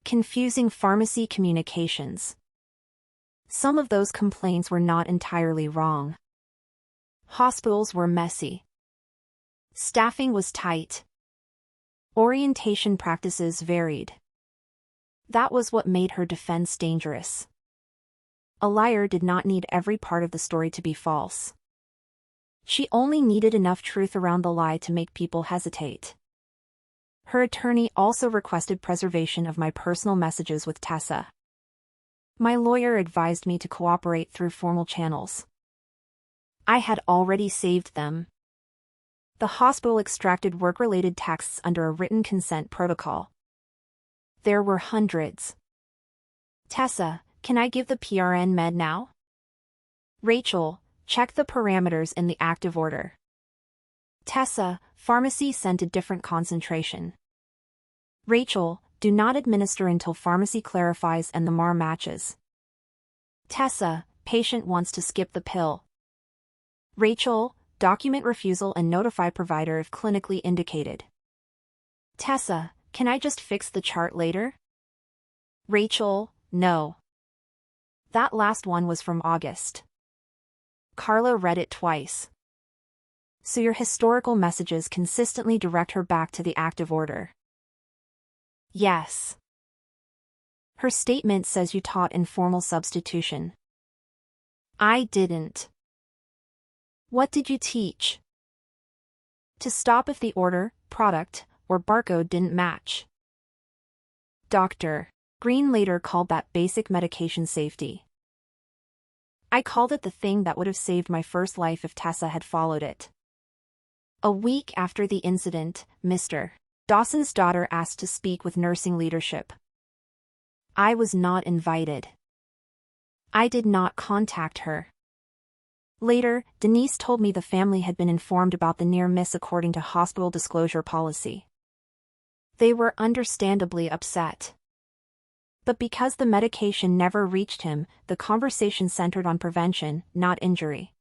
confusing pharmacy communications. Some of those complaints were not entirely wrong. Hospitals were messy. Staffing was tight. Orientation practices varied. That was what made her defense dangerous. A liar did not need every part of the story to be false. She only needed enough truth around the lie to make people hesitate. Her attorney also requested preservation of my personal messages with Tessa. My lawyer advised me to cooperate through formal channels. I had already saved them. The hospital extracted work-related texts under a written consent protocol. There were hundreds. Tessa, can I give the PRN med now? Rachel, check the parameters in the active order. Tessa, pharmacy sent a different concentration. Rachel, do not administer until pharmacy clarifies and the MAR matches. Tessa, patient wants to skip the pill. Rachel, document refusal and notify provider if clinically indicated. Tessa, can I just fix the chart later? Rachel, no. That last one was from August. Carla read it twice. So your historical messages consistently direct her back to the active order. Yes. Her statement says you taught informal substitution. I didn't. What did you teach? To stop if the order, product, or barcode didn't match. Dr. Green later called that basic medication safety. I called it the thing that would have saved my first life if Tessa had followed it. A week after the incident, Mr. Dawson's daughter asked to speak with nursing leadership. I was not invited. I did not contact her. Later, Denise told me the family had been informed about the near miss according to hospital disclosure policy. They were understandably upset. But because the medication never reached him, the conversation centered on prevention, not injury.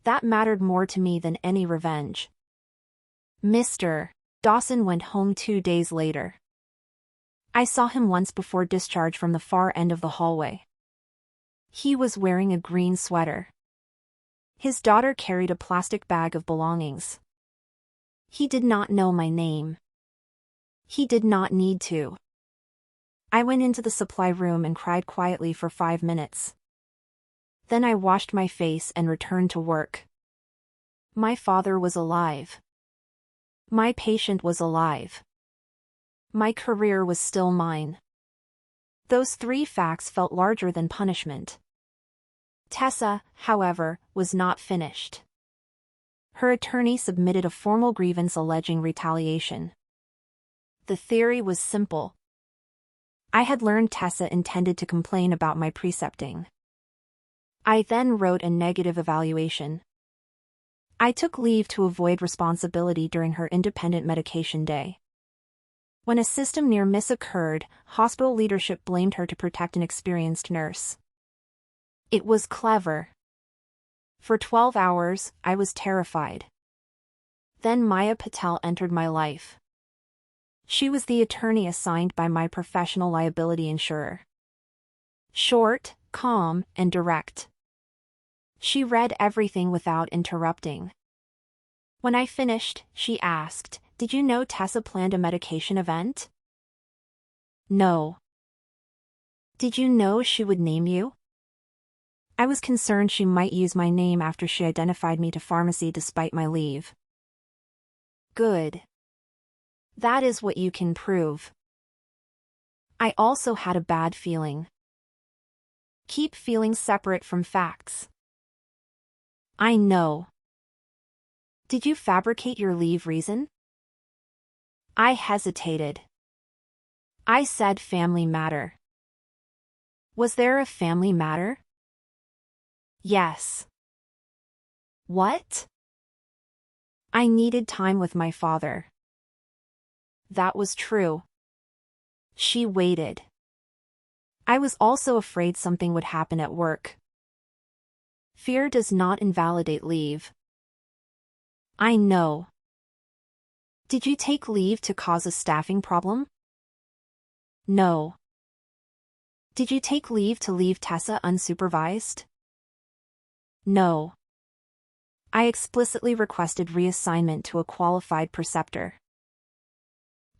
That mattered more to me than any revenge. Mr. Dawson went home 2 days later. I saw him once before discharge from the far end of the hallway. He was wearing a green sweater. His daughter carried a plastic bag of belongings. He did not know my name. He did not need to. I went into the supply room and cried quietly for 5 minutes. Then I washed my face and returned to work. My father was alive. My patient was alive. My career was still mine. Those 3 facts felt larger than punishment. Tessa, however, was not finished. Her attorney submitted a formal grievance alleging retaliation. The theory was simple. I had learned Tessa intended to complain about my precepting. I then wrote a negative evaluation. I took leave to avoid responsibility during her independent medication day. When a system near miss occurred, hospital leadership blamed her to protect an experienced nurse. It was clever. For 12 hours, I was terrified. Then Maya Patel entered my life. She was the attorney assigned by my professional liability insurer. Short, calm, and direct. She read everything without interrupting. When I finished, she asked, "Did you know Tessa planned a medication event?" No. Did you know she would name you? I was concerned she might use my name after she identified me to pharmacy despite my leave. Good. That is what you can prove. I also had a bad feeling. Keep feelings separate from facts. I know. Did you fabricate your leave reason? I hesitated. I said family matter. Was there a family matter? Yes. What? I needed time with my father. That was true. She waited. I was also afraid something would happen at work. Fear does not invalidate leave. I know. Did you take leave to cause a staffing problem? No. Did you take leave to leave Tessa unsupervised? No. I explicitly requested reassignment to a qualified preceptor.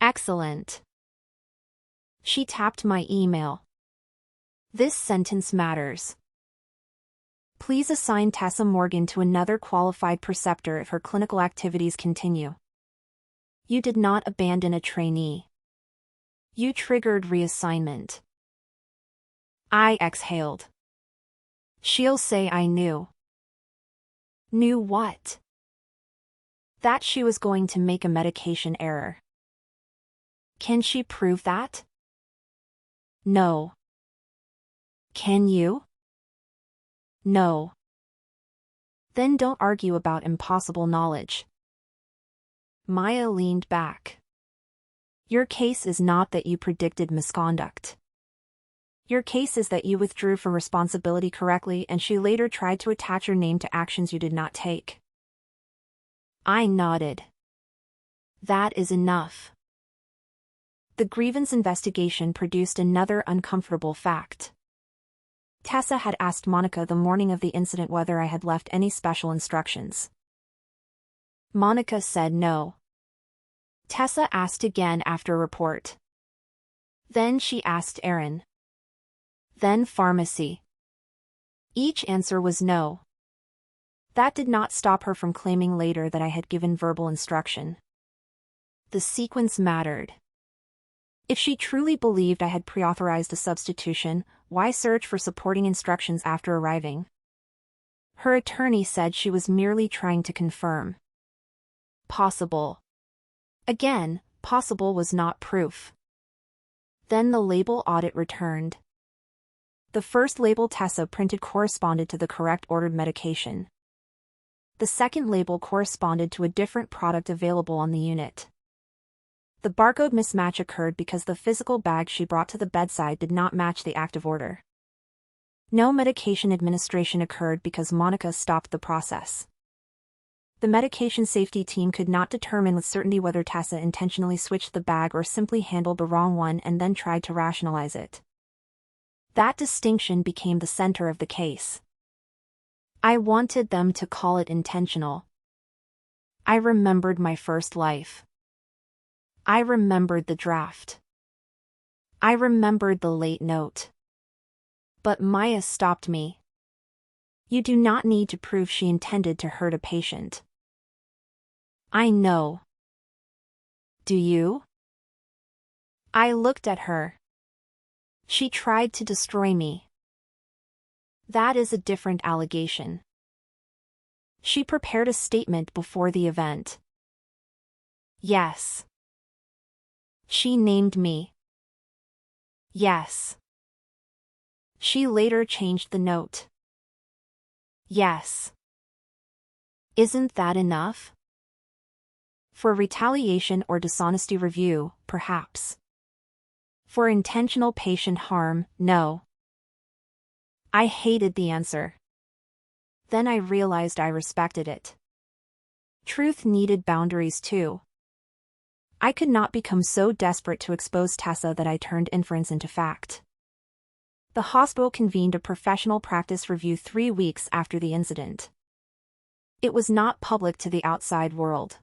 Excellent. She tapped my email. This sentence matters. Please assign Tessa Morgan to another qualified preceptor if her clinical activities continue. You did not abandon a trainee. You triggered reassignment. I exhaled. She'll say I knew. Knew what? That she was going to make a medication error. Can she prove that? No. Can you? No. Then don't argue about impossible knowledge. Maya leaned back. Your case is not that you predicted misconduct. Your case is that you withdrew from responsibility correctly and she later tried to attach your name to actions you did not take. I nodded. That is enough. The grievance investigation produced another uncomfortable fact. Tessa had asked Monica the morning of the incident whether I had left any special instructions. Monica said no. Tessa asked again after report. Then she asked Aaron. Then pharmacy. Each answer was no. That did not stop her from claiming later that I had given verbal instruction. The sequence mattered. If she truly believed I had pre-authorized a substitution, why search for supporting instructions after arriving? Her attorney said she was merely trying to confirm. Possible. Again, possible was not proof. Then the label audit returned. The first label Tessa printed corresponded to the correct ordered medication. The second label corresponded to a different product available on the unit. The barcode mismatch occurred because the physical bag she brought to the bedside did not match the active order. No medication administration occurred because Monica stopped the process. The medication safety team could not determine with certainty whether Tessa intentionally switched the bag or simply handled the wrong one and then tried to rationalize it. That distinction became the center of the case. I wanted them to call it intentional. I remembered my first life. I remembered the draft. I remembered the late note. But Maya stopped me. You do not need to prove she intended to hurt a patient. I know. Do you? I looked at her. She tried to destroy me. That is a different allegation. She prepared a statement before the event. Yes. She named me. Yes. She later changed the note. Yes. Isn't that enough? For retaliation or dishonesty review, perhaps. For intentional patient harm, no. I hated the answer. Then I realized I respected it. Truth needed boundaries too. I could not become so desperate to expose Tessa that I turned inference into fact. The hospital convened a professional practice review 3 weeks after the incident. It was not public to the outside world.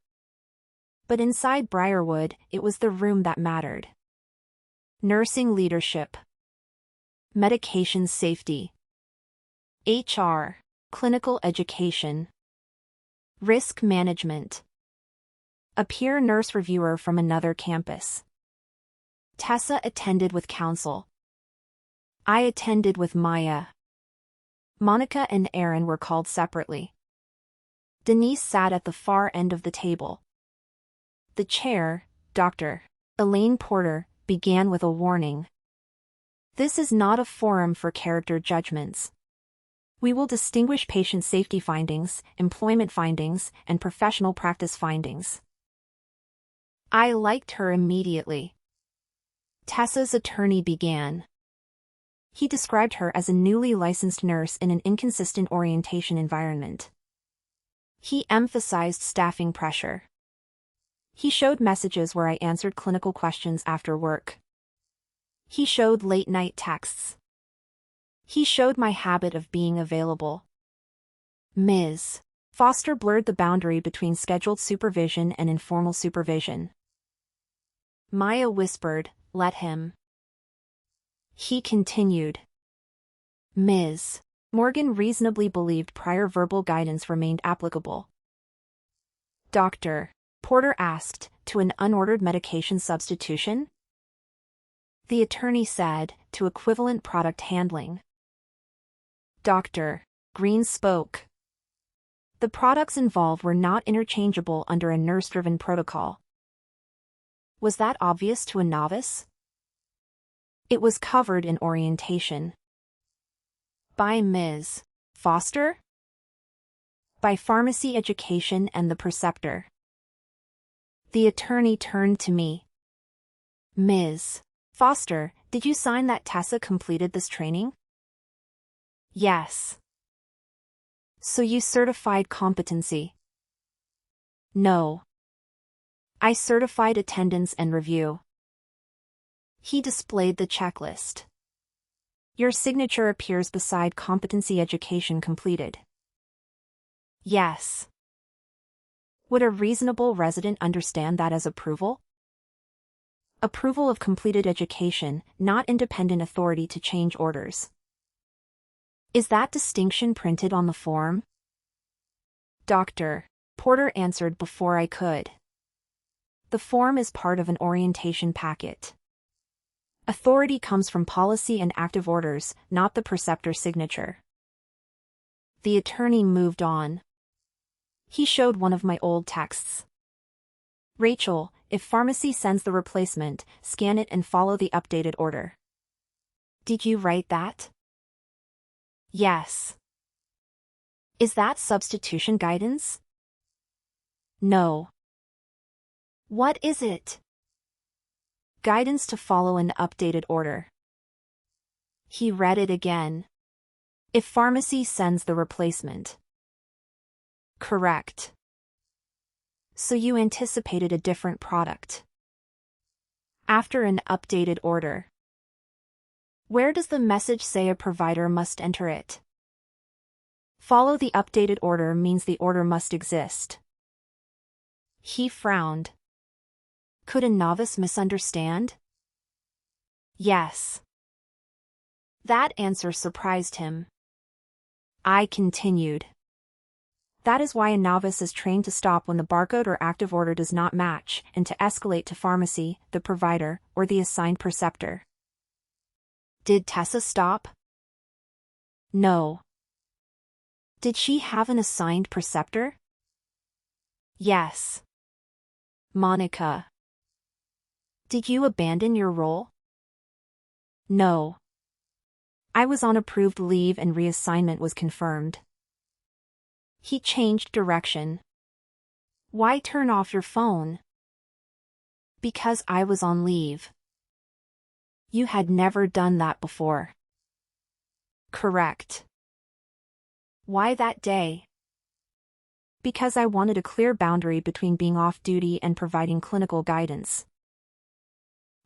But inside Briarwood, it was the room that mattered. Nursing leadership. Medication safety. HR. Clinical education. Risk management. A peer nurse reviewer from another campus. Tessa attended with counsel. I attended with Maya. Monica and Aaron were called separately. Denise sat at the far end of the table. The chair, Dr. Elaine Porter, began with a warning. This is not a forum for character judgments. We will distinguish patient safety findings, employment findings, and professional practice findings. I liked her immediately. Tessa's attorney began. He described her as a newly licensed nurse in an inconsistent orientation environment. He emphasized staffing pressure. He showed messages where I answered clinical questions after work. He showed late-night texts. He showed my habit of being available. Ms. Foster blurred the boundary between scheduled supervision and informal supervision. Maya whispered, "Let him." He continued. Ms. Morgan reasonably believed prior verbal guidance remained applicable. Dr. Porter asked, to an unordered medication substitution? The attorney said, to equivalent product handling. Dr. Green spoke. The products involved were not interchangeable under a nurse-driven protocol. Was that obvious to a novice? It was covered in orientation. By Ms. Foster? By pharmacy education and the preceptor. The attorney turned to me. Ms. Foster, did you sign that Tessa completed this training? Yes. So you certified competency? No. I certified attendance and review. He displayed the checklist. Your signature appears beside competency education completed. Yes. Would a reasonable resident understand that as approval? Approval of completed education, not independent authority to change orders. Is that distinction printed on the form? Doctor. Porter answered before I could. The form is part of an orientation packet. Authority comes from policy and active orders, not the preceptor's signature. The attorney moved on. He showed one of my old texts. Rachel, if pharmacy sends the replacement, scan it and follow the updated order. Did you write that? Yes. Is that substitution guidance? No. What is it? Guidance to follow an updated order. He read it again. If pharmacy sends the replacement. Correct. So you anticipated a different product. After an updated order. Where does the message say a provider must enter it? Follow the updated order means the order must exist. He frowned. Could a novice misunderstand? Yes. That answer surprised him. I continued. That is why a novice is trained to stop when the barcode or active order does not match, and to escalate to pharmacy, the provider, or the assigned preceptor. Did Tessa stop? No. Did she have an assigned preceptor? Yes. Monica. Did you abandon your role? No. I was on approved leave and reassignment was confirmed. He changed direction. Why turn off your phone? Because I was on leave. You had never done that before. Correct. Why that day? Because I wanted a clear boundary between being off duty and providing clinical guidance.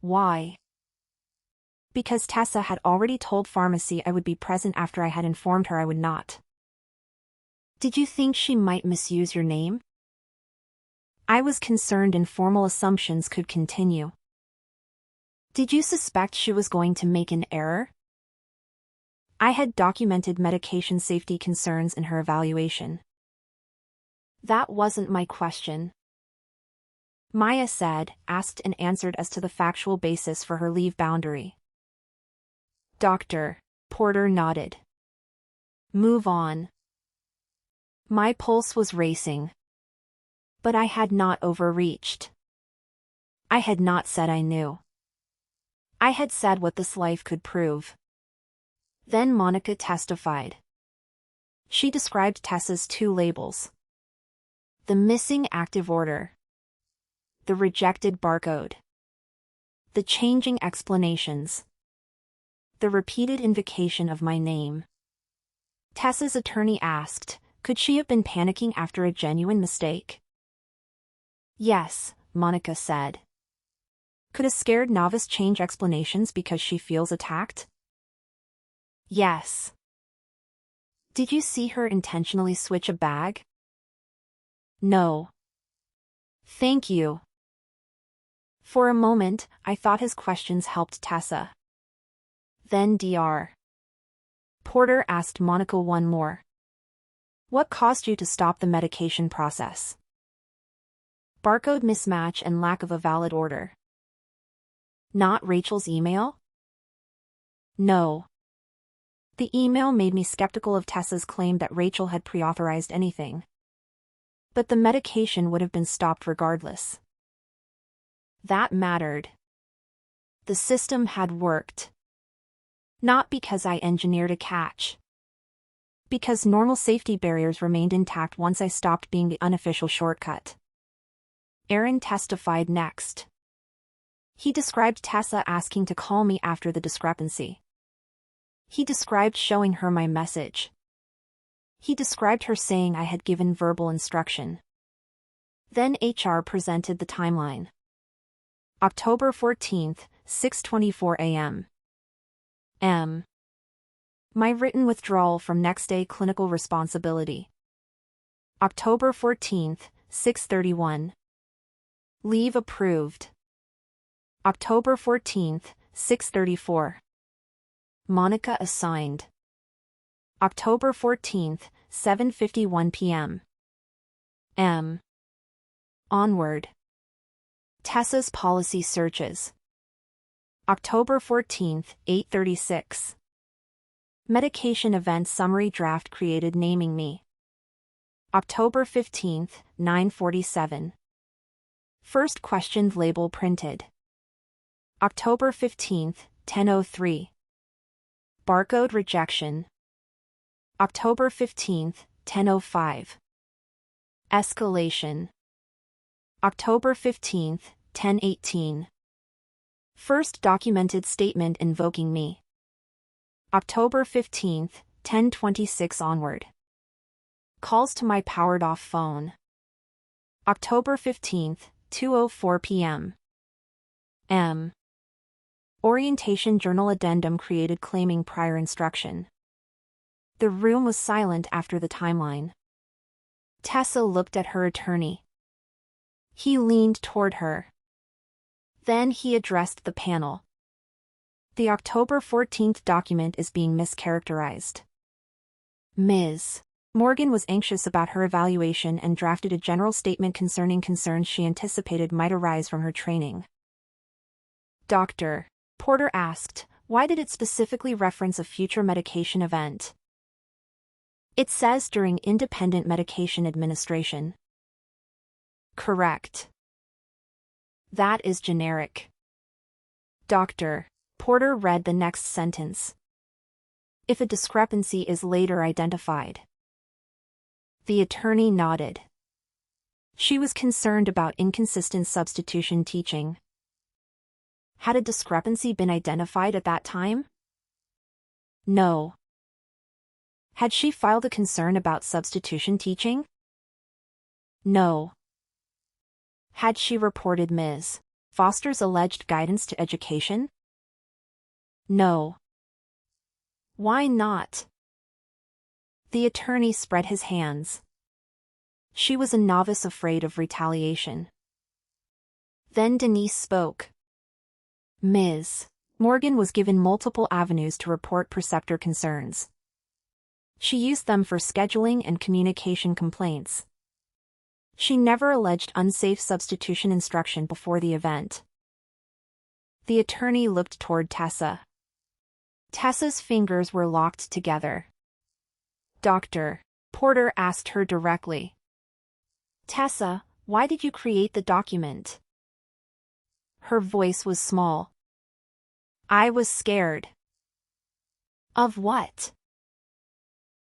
Why? Because Tessa had already told pharmacy I would be present after I had informed her I would not. Did you think she might misuse your name? I was concerned informal assumptions could continue. Did you suspect she was going to make an error? I had documented medication safety concerns in her evaluation. That wasn't my question. Maya said, asked and answered as to the factual basis for her leave boundary. Doctor. Porter nodded. Move on. My pulse was racing. But I had not overreached. I had not said I knew. I had said what this life could prove. Then Monica testified. She described Tessa's two labels. The missing active order. The rejected barcode. The changing explanations. The repeated invocation of my name. Tessa's attorney asked, could she have been panicking after a genuine mistake? Yes, Monica said. Could a scared novice change explanations because she feels attacked? Yes. Did you see her intentionally switch a bag? No. Thank you. For a moment, I thought his questions helped Tessa. Then Dr. Porter asked Monica one more. What caused you to stop the medication process? Barcode mismatch and lack of a valid order. Not Rachel's email? No. The email made me skeptical of Tessa's claim that Rachel had pre-authorized anything. But the medication would have been stopped regardless. That mattered. The system had worked. Not because I engineered a catch. Because normal safety barriers remained intact once I stopped being the unofficial shortcut. Aaron testified next. He described Tessa asking to call me after the discrepancy. He described showing her my message. He described her saying I had given verbal instruction. Then HR presented the timeline. October 14th, 6:24 a.m. My written withdrawal from next day clinical responsibility. October 14th, 6:31. Leave approved. October 14th, 6:34. Monica assigned. October 14th, 7:51 p.m. Onward. Tessa's policy searches. October 14th, 8:36. Medication event summary draft created naming me. October 15th, 9:47. First questioned label printed. October 15th, 10:03. Barcode rejection. October 15th, 10:05. Escalation. October 15th, 10:18. First documented statement invoking me. October 15th, 10:26 onward. Calls to my powered-off phone. October 15th, 2:04 p.m. Orientation journal addendum created claiming prior instruction. The room was silent after the timeline. Tessa looked at her attorney. He leaned toward her. Then he addressed the panel. The October 14th document is being mischaracterized. Ms. Morgan was anxious about her evaluation and drafted a general statement concerning concerns she anticipated might arise from her training. Dr. Porter asked, why did it specifically reference a future medication event? It says during independent medication administration. Correct. That is generic. Dr. Porter read the next sentence. If a discrepancy is later identified. The attorney nodded. She was concerned about inconsistent substitution teaching. Had a discrepancy been identified at that time? No. Had she filed a concern about substitution teaching? No. Had she reported Ms. Foster's alleged guidance to education? No. Why not? The attorney spread his hands. She was a novice afraid of retaliation. Then Denise spoke. Ms. Morgan was given multiple avenues to report preceptor concerns. She used them for scheduling and communication complaints. She never alleged unsafe substitution instruction before the event. The attorney looked toward Tessa. Tessa's fingers were locked together. Dr. Porter asked her directly. Tessa, why did you create the document? Her voice was small. I was scared. Of what?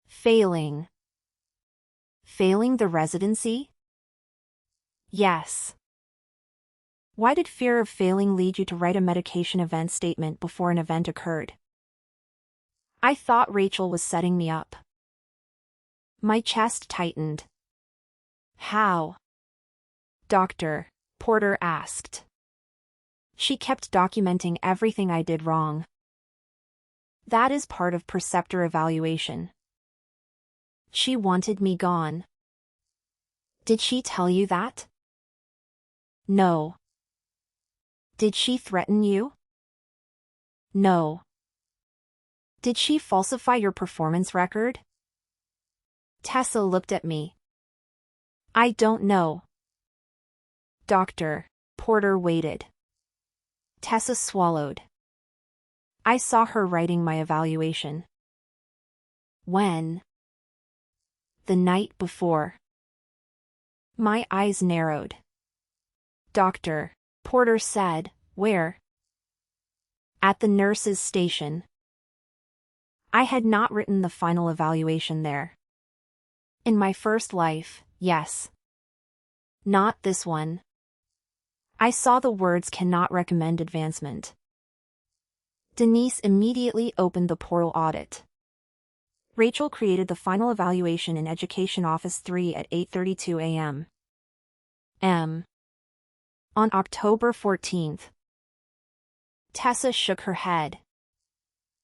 Failing. Failing the residency? Yes. Why did fear of failing lead you to write a medication event statement before an event occurred? I thought Rachel was setting me up. My chest tightened. How? Dr. Porter asked. She kept documenting everything I did wrong. That is part of preceptor evaluation. She wanted me gone. Did she tell you that? No. Did she threaten you? No. Did she falsify your performance record? Tessa looked at me. I don't know. Dr. Porter waited. Tessa swallowed. I saw her writing my evaluation. When? The night before. My eyes narrowed. Dr. Porter said, where? At the nurse's station. I had not written the final evaluation there. In my first life, yes. Not this one. I saw the words cannot recommend advancement. Denise immediately opened the portal audit. Rachel created the final evaluation in Education Office 3 at 8:32 a.m. On October 14th. Tessa shook her head.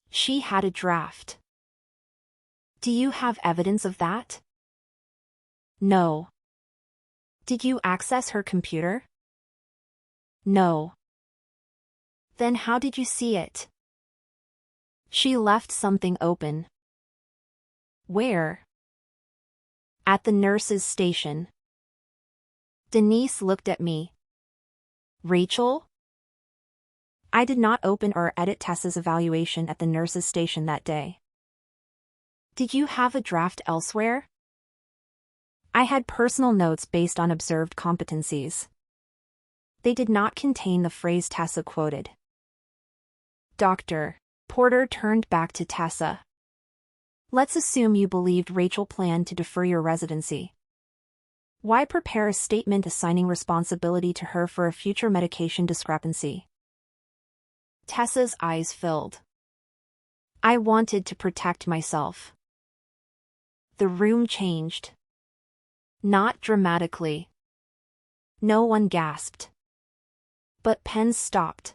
She had a draft. Do you have evidence of that? No. Did you access her computer? No. Then how did you see it? She left something open. Where? At the nurse's station. Denise looked at me. Rachel? I did not open or edit Tessa's evaluation at the nurse's station that day. Did you have a draft elsewhere? I had personal notes based on observed competencies. They did not contain the phrase Tessa quoted. Dr. Porter turned back to Tessa. Let's assume you believed Rachel planned to defer your residency. Why prepare a statement assigning responsibility to her for a future medication discrepancy? Tessa's eyes filled. I wanted to protect myself. The room changed. Not dramatically. No one gasped. But pens stopped.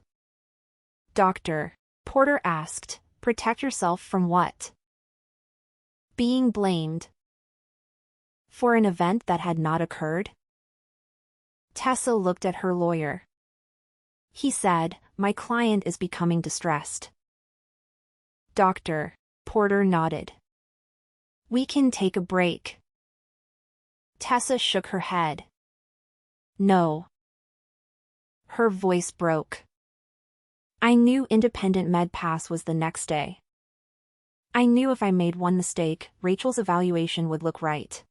Dr. Porter asked, protect yourself from what? Being blamed. For an event that had not occurred? Tessa looked at her lawyer. He said, my client is becoming distressed. Dr. Porter nodded. We can take a break. Tessa shook her head. No. Her voice broke. I knew independent med pass was the next day. I knew if I made one mistake, Rachel's evaluation would look right.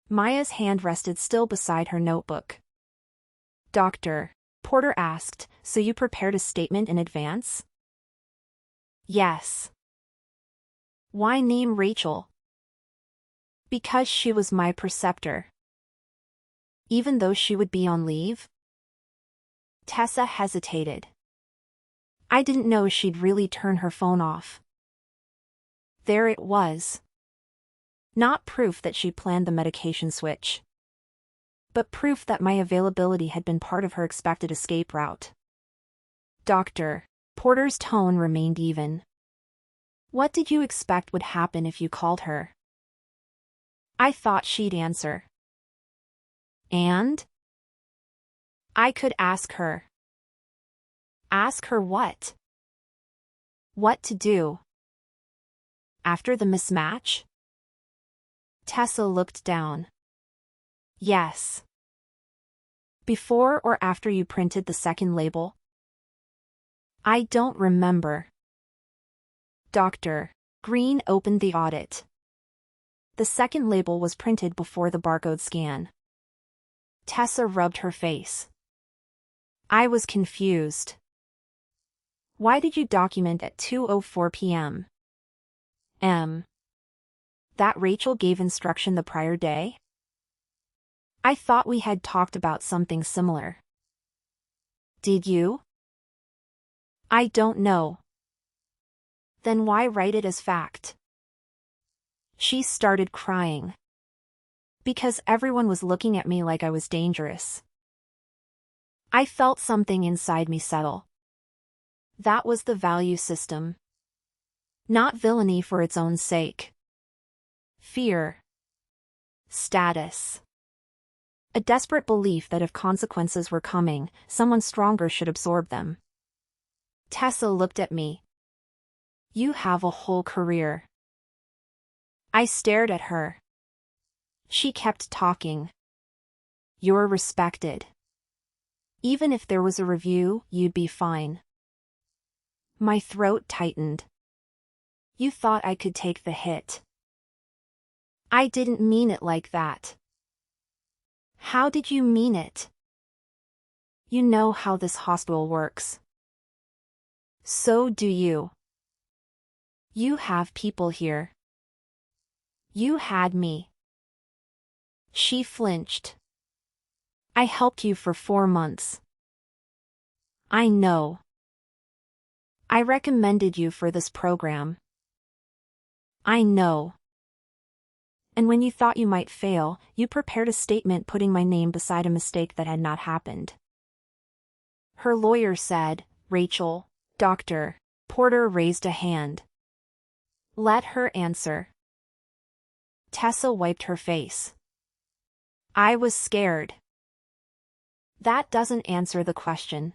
Maya's hand rested still beside her notebook. Dr. Porter asked, so you prepared a statement in advance? Yes. Why name Rachel? Because she was my preceptor. Even though she would be on leave? Tessa hesitated. I didn't know she'd really turn her phone off. There it was. Not proof that she planned the medication switch, but proof that my availability had been part of her expected escape route. Dr. Porter's tone remained even. What did you expect would happen if you called her? I thought she'd answer. And? I could ask her. Ask her what? What to do? After the mismatch? Tessa looked down. Yes. Before or after you printed the second label? I don't remember. Dr. Green opened the audit. The second label was printed before the barcode scan. Tessa rubbed her face. I was confused. Why did you document at 2:04 p.m.? That Rachel gave instruction the prior day? I thought we had talked about something similar. Did you? I don't know. Then why write it as fact? She started crying. Because everyone was looking at me like I was dangerous. I felt something inside me settle. That was the value system. Not villainy for its own sake. Fear. Status. A desperate belief that if consequences were coming, someone stronger should absorb them. Tessa looked at me. You have a whole career. I stared at her. She kept talking. You're respected. Even if there was a review, you'd be fine. My throat tightened. You thought I could take the hit. I didn't mean it like that. How did you mean it? You know how this hospital works. So do you. You have people here. You had me. She flinched. I helped you for 4 months. I know. I recommended you for this program. I know. And when you thought you might fail, you prepared a statement putting my name beside a mistake that had not happened. Her lawyer said, Rachel. Dr. Porter raised a hand. Let her answer. Tessa wiped her face. I was scared. That doesn't answer the question.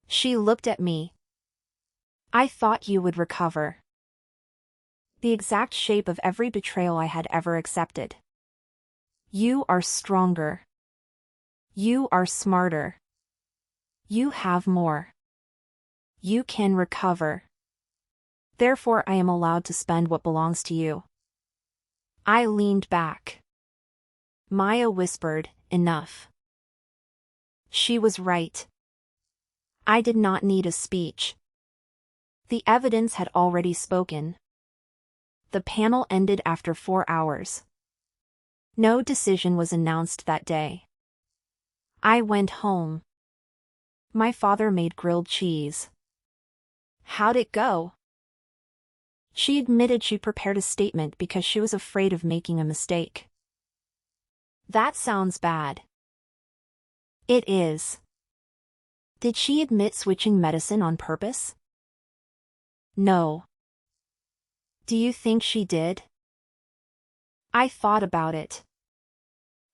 She looked at me. I thought you would recover. The exact shape of every betrayal I had ever accepted. You are stronger. You are smarter. You have more. You can recover. Therefore I am allowed to spend what belongs to you. I leaned back. Maya whispered, enough. She was right. I did not need a speech. The evidence had already spoken. The panel ended after 4 hours. No decision was announced that day. I went home. My father made grilled cheese. How'd it go? She admitted she prepared a statement because she was afraid of making a mistake. That sounds bad. It is. Did she admit switching medicine on purpose? No. Do you think she did? I thought about it.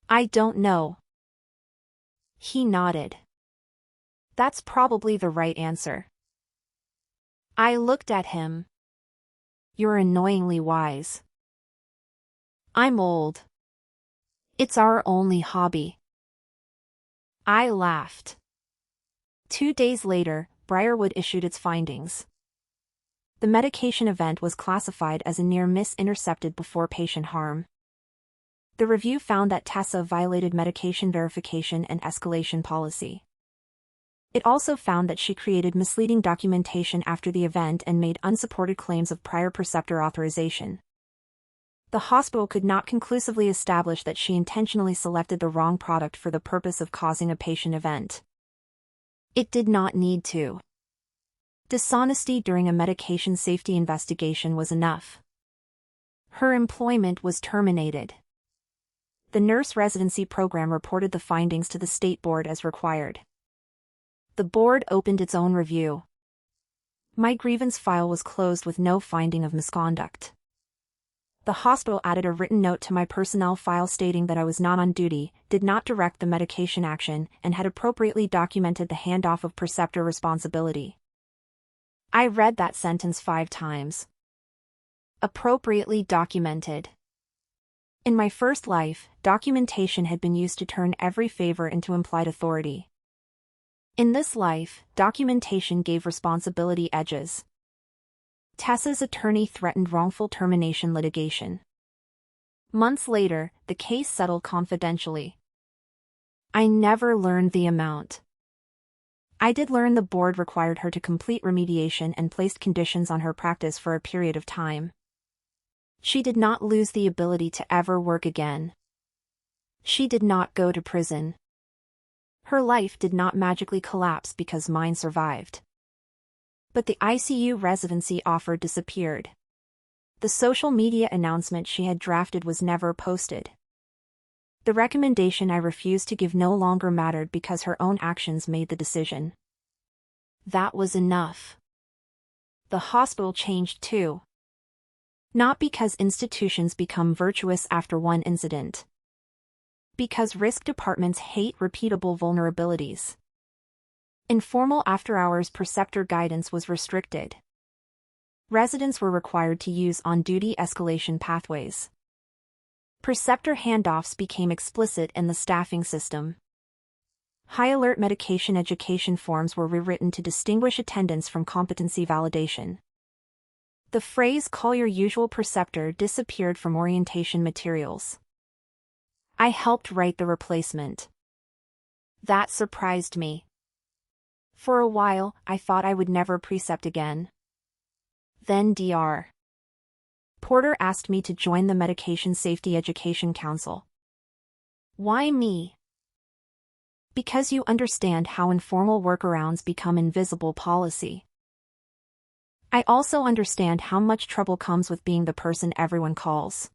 I don't know. He nodded. That's probably the right answer. I looked at him. You're annoyingly wise. I'm old. It's our only hobby. I laughed. 2 days later, Briarwood issued its findings. The medication event was classified as a near-miss intercepted before patient harm. The review found that Tessa violated medication verification and escalation policy. It also found that she created misleading documentation after the event and made unsupported claims of prior preceptor authorization. The hospital could not conclusively establish that she intentionally selected the wrong product for the purpose of causing a patient event. It did not need to. Dishonesty during a medication safety investigation was enough. Her employment was terminated. The nurse residency program reported the findings to the state board as required. The board opened its own review. My grievance file was closed with no finding of misconduct. The hospital added a written note to my personnel file stating that I was not on duty, did not direct the medication action, and had appropriately documented the handoff of preceptor responsibility. I read that sentence 5 times. Appropriately documented. In my first life, documentation had been used to turn every favor into implied authority. In this life, documentation gave responsibility edges. Tessa's attorney threatened wrongful termination litigation. Months later, the case settled confidentially. I never learned the amount. I did learn the board required her to complete remediation and placed conditions on her practice for a period of time. She did not lose the ability to ever work again. She did not go to prison. Her life did not magically collapse because mine survived. But the ICU residency offer disappeared. The social media announcement she had drafted was never posted. The recommendation I refused to give no longer mattered because her own actions made the decision. That was enough. The hospital changed too. Not because institutions become virtuous after one incident. Because risk departments hate repeatable vulnerabilities. Informal after-hours preceptor guidance was restricted. Residents were required to use on-duty escalation pathways. Preceptor handoffs became explicit in the staffing system. High-alert medication education forms were rewritten to distinguish attendance from competency validation. The phrase "call your usual preceptor" disappeared from orientation materials. I helped write the replacement. That surprised me. For a while, I thought I would never precept again. Then Dr. Porter asked me to join the Medication Safety Education Council. Why me? Because you understand how informal workarounds become invisible policy. I also understand how much trouble comes with being the person everyone calls.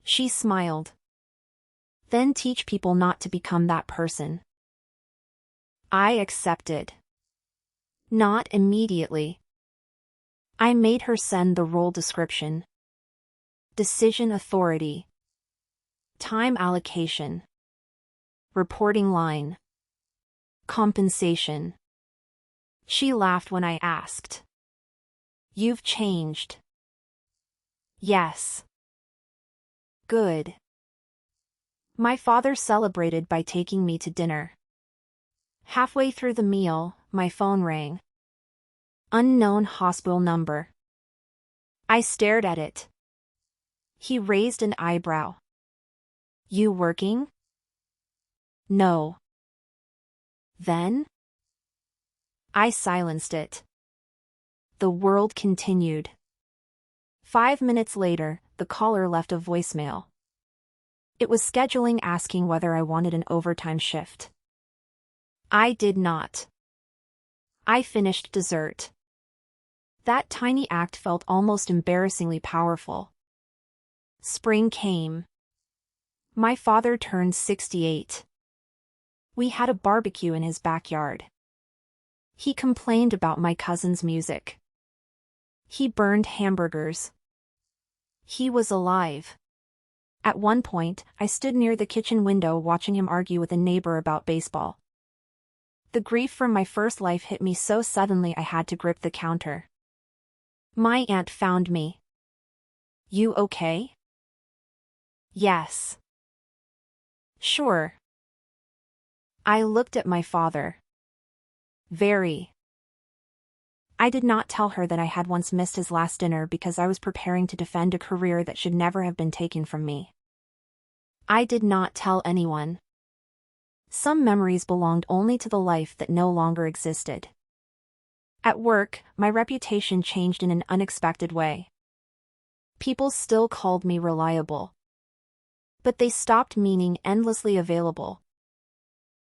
She smiled. Then teach people not to become that person. I accepted. Not immediately. I made her send the role description. Decision authority. Time allocation. Reporting line. Compensation. She laughed when I asked. You've changed. Yes. Good. My father celebrated by taking me to dinner. Halfway through the meal, my phone rang. Unknown hospital number. I stared at it. He raised an eyebrow. You working? No. Then? I silenced it. The world continued. 5 minutes later, the caller left a voicemail. It was scheduling, asking whether I wanted an overtime shift. I did not. I finished dessert. That tiny act felt almost embarrassingly powerful. Spring came. My father turned 68. We had a barbecue in his backyard. He complained about my cousin's music. He burned hamburgers. He was alive. At one point, I stood near the kitchen window watching him argue with a neighbor about baseball. The grief from my first life hit me so suddenly I had to grip the counter. My aunt found me. You okay? Yes. Sure. I looked at my father. Very. I did not tell her that I had once missed his last dinner because I was preparing to defend a career that should never have been taken from me. I did not tell anyone. Some memories belonged only to the life that no longer existed. At work, my reputation changed in an unexpected way. People still called me reliable. But they stopped meaning endlessly available.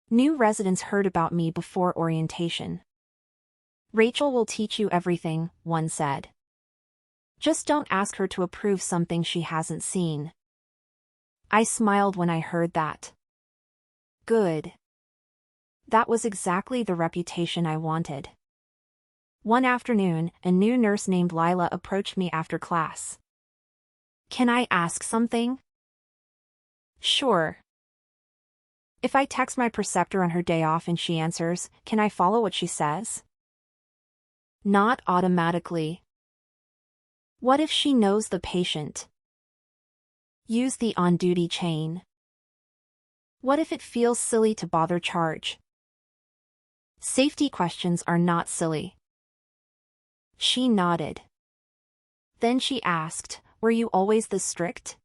New residents heard about me before orientation. Rachel will teach you everything, one said. Just don't ask her to approve something she hasn't seen. I smiled when I heard that. Good. That was exactly the reputation I wanted. One afternoon, a new nurse named Lila approached me after class. Can I ask something? Sure. If I text my preceptor on her day off and she answers, can I follow what she says? Not automatically. What if she knows the patient? Use the on-duty chain. What if it feels silly to bother charge? Safety questions are not silly. She nodded. Then she asked, were you always this strict?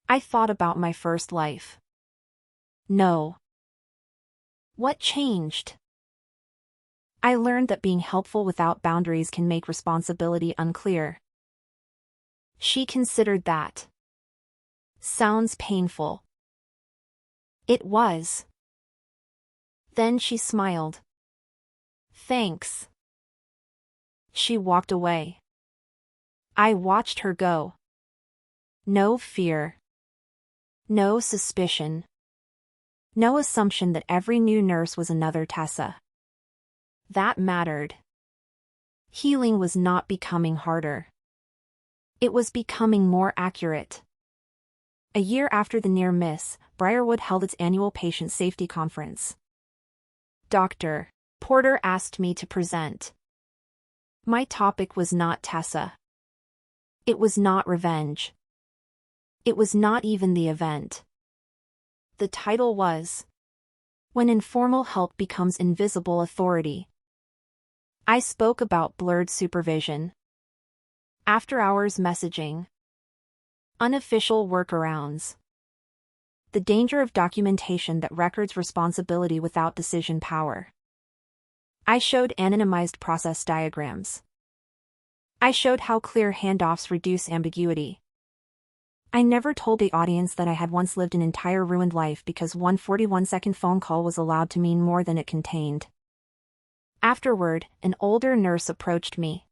I thought about my first life. No. What changed? I learned that being helpful without boundaries can make responsibility unclear. She considered that. Sounds painful. It was. Then she smiled. Thanks. She walked away. I watched her go. No fear. No suspicion. No assumption that every new nurse was another Tessa. That mattered. Healing was not becoming harder. It was becoming more accurate. A year after the near miss, Briarwood held its annual patient safety conference. Dr. Porter asked me to present. My topic was not Tessa. It was not revenge. It was not even the event. The title was When Informal Help Becomes Invisible Authority. I spoke about blurred supervision, after-hours messaging, unofficial workarounds, the danger of documentation that records responsibility without decision power. I showed anonymized process diagrams. I showed how clear handoffs reduce ambiguity. I never told the audience that I had once lived an entire ruined life because one 41-second phone call was allowed to mean more than it contained. Afterward, an older nurse approached me.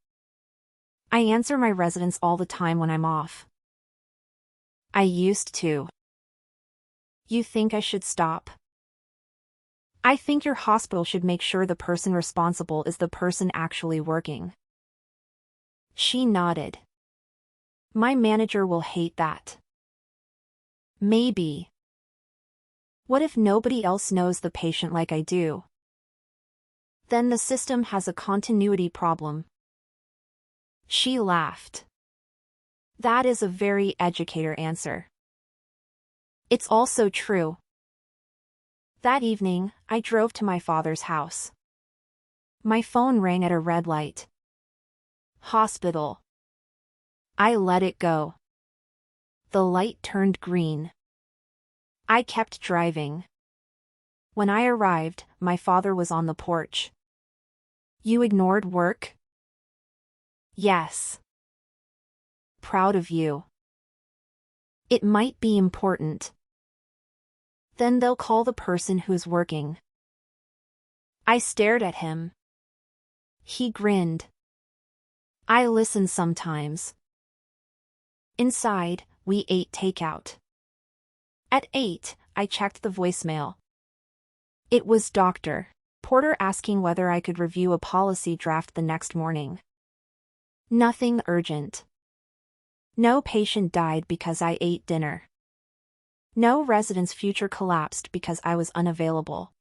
I answer my residents all the time when I'm off. I used to. You think I should stop? I think your hospital should make sure the person responsible is the person actually working. She nodded. My manager will hate that. Maybe. What if nobody else knows the patient like I do? Then the system has a continuity problem. She laughed. That is a very educator answer. It's also true. That evening, I drove to my father's house. My phone rang at a red light. Hospital. I let it go. The light turned green. I kept driving. When I arrived, my father was on the porch. You ignored work? Yes. Proud of you. It might be important. Then they'll call the person who's working. I stared at him. He grinned. I listen sometimes. Inside, we ate takeout. At 8, I checked the voicemail. It was Dr. Porter asking whether I could review a policy draft the next morning. Nothing urgent. No patient died because I ate dinner. No resident's future collapsed because I was unavailable.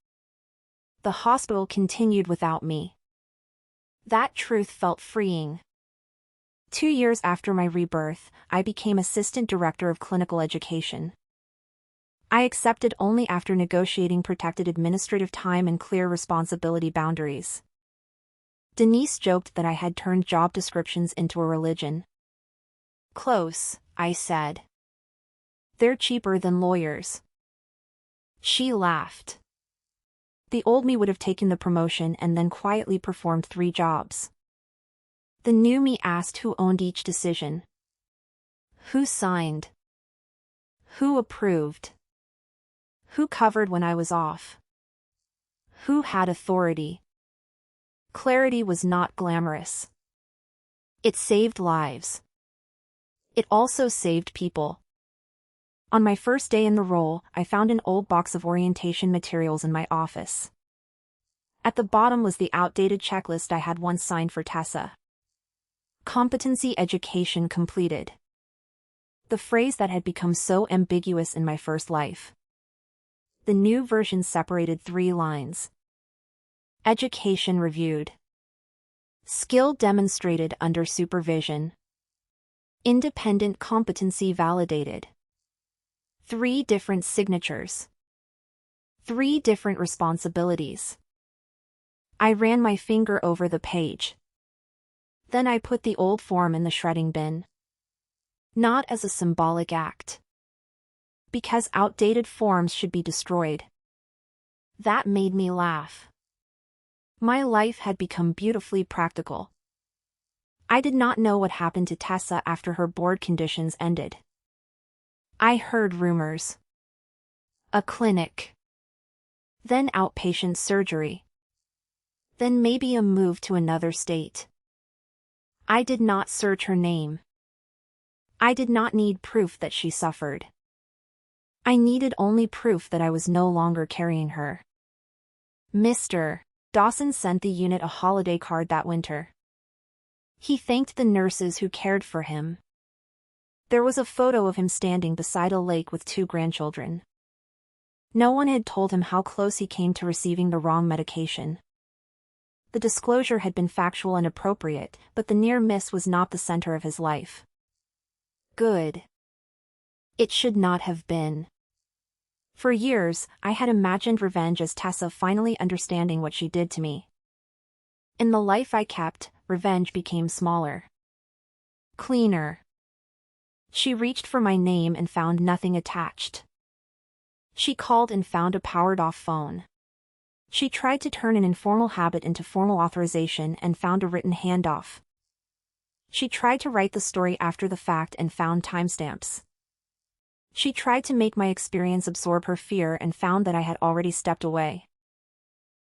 The hospital continued without me. That truth felt freeing. 2 years after my rebirth, I became Assistant Director of Clinical Education. I accepted only after negotiating protected administrative time and clear responsibility boundaries. Denise joked that I had turned job descriptions into a religion. Close, I said. They're cheaper than lawyers. She laughed. The old me would have taken the promotion and then quietly performed 3 jobs. The new me asked who owned each decision. Who signed? Who approved? Who covered when I was off? Who had authority? Clarity was not glamorous. It saved lives. It also saved people. On my first day in the role, I found an old box of orientation materials in my office. At the bottom was the outdated checklist I had once signed for Tessa. Competency education completed. The phrase that had become so ambiguous in my first life. The new version separated 3 lines. Education reviewed. Skill demonstrated under supervision. Independent competency validated. 3 different signatures. 3 different responsibilities. I ran my finger over the page. Then I put the old form in the shredding bin. Not as a symbolic act. Because outdated forms should be destroyed. That made me laugh. My life had become beautifully practical. I did not know what happened to Tessa after her board conditions ended. I heard rumors. A clinic. Then outpatient surgery. Then maybe a move to another state. I did not search her name. I did not need proof that she suffered. I needed only proof that I was no longer carrying her. Mr. Dawson sent the unit a holiday card that winter. He thanked the nurses who cared for him. There was a photo of him standing beside a lake with 2 grandchildren. No one had told him how close he came to receiving the wrong medication. The disclosure had been factual and appropriate, but the near miss was not the center of his life. Good. It should not have been. For years, I had imagined revenge as Tessa finally understanding what she did to me. In the life I kept, revenge became smaller. Cleaner. She reached for my name and found nothing attached. She called and found a powered-off phone. She tried to turn an informal habit into formal authorization and found a written handoff. She tried to write the story after the fact and found timestamps. She tried to make my experience absorb her fear and found that I had already stepped away.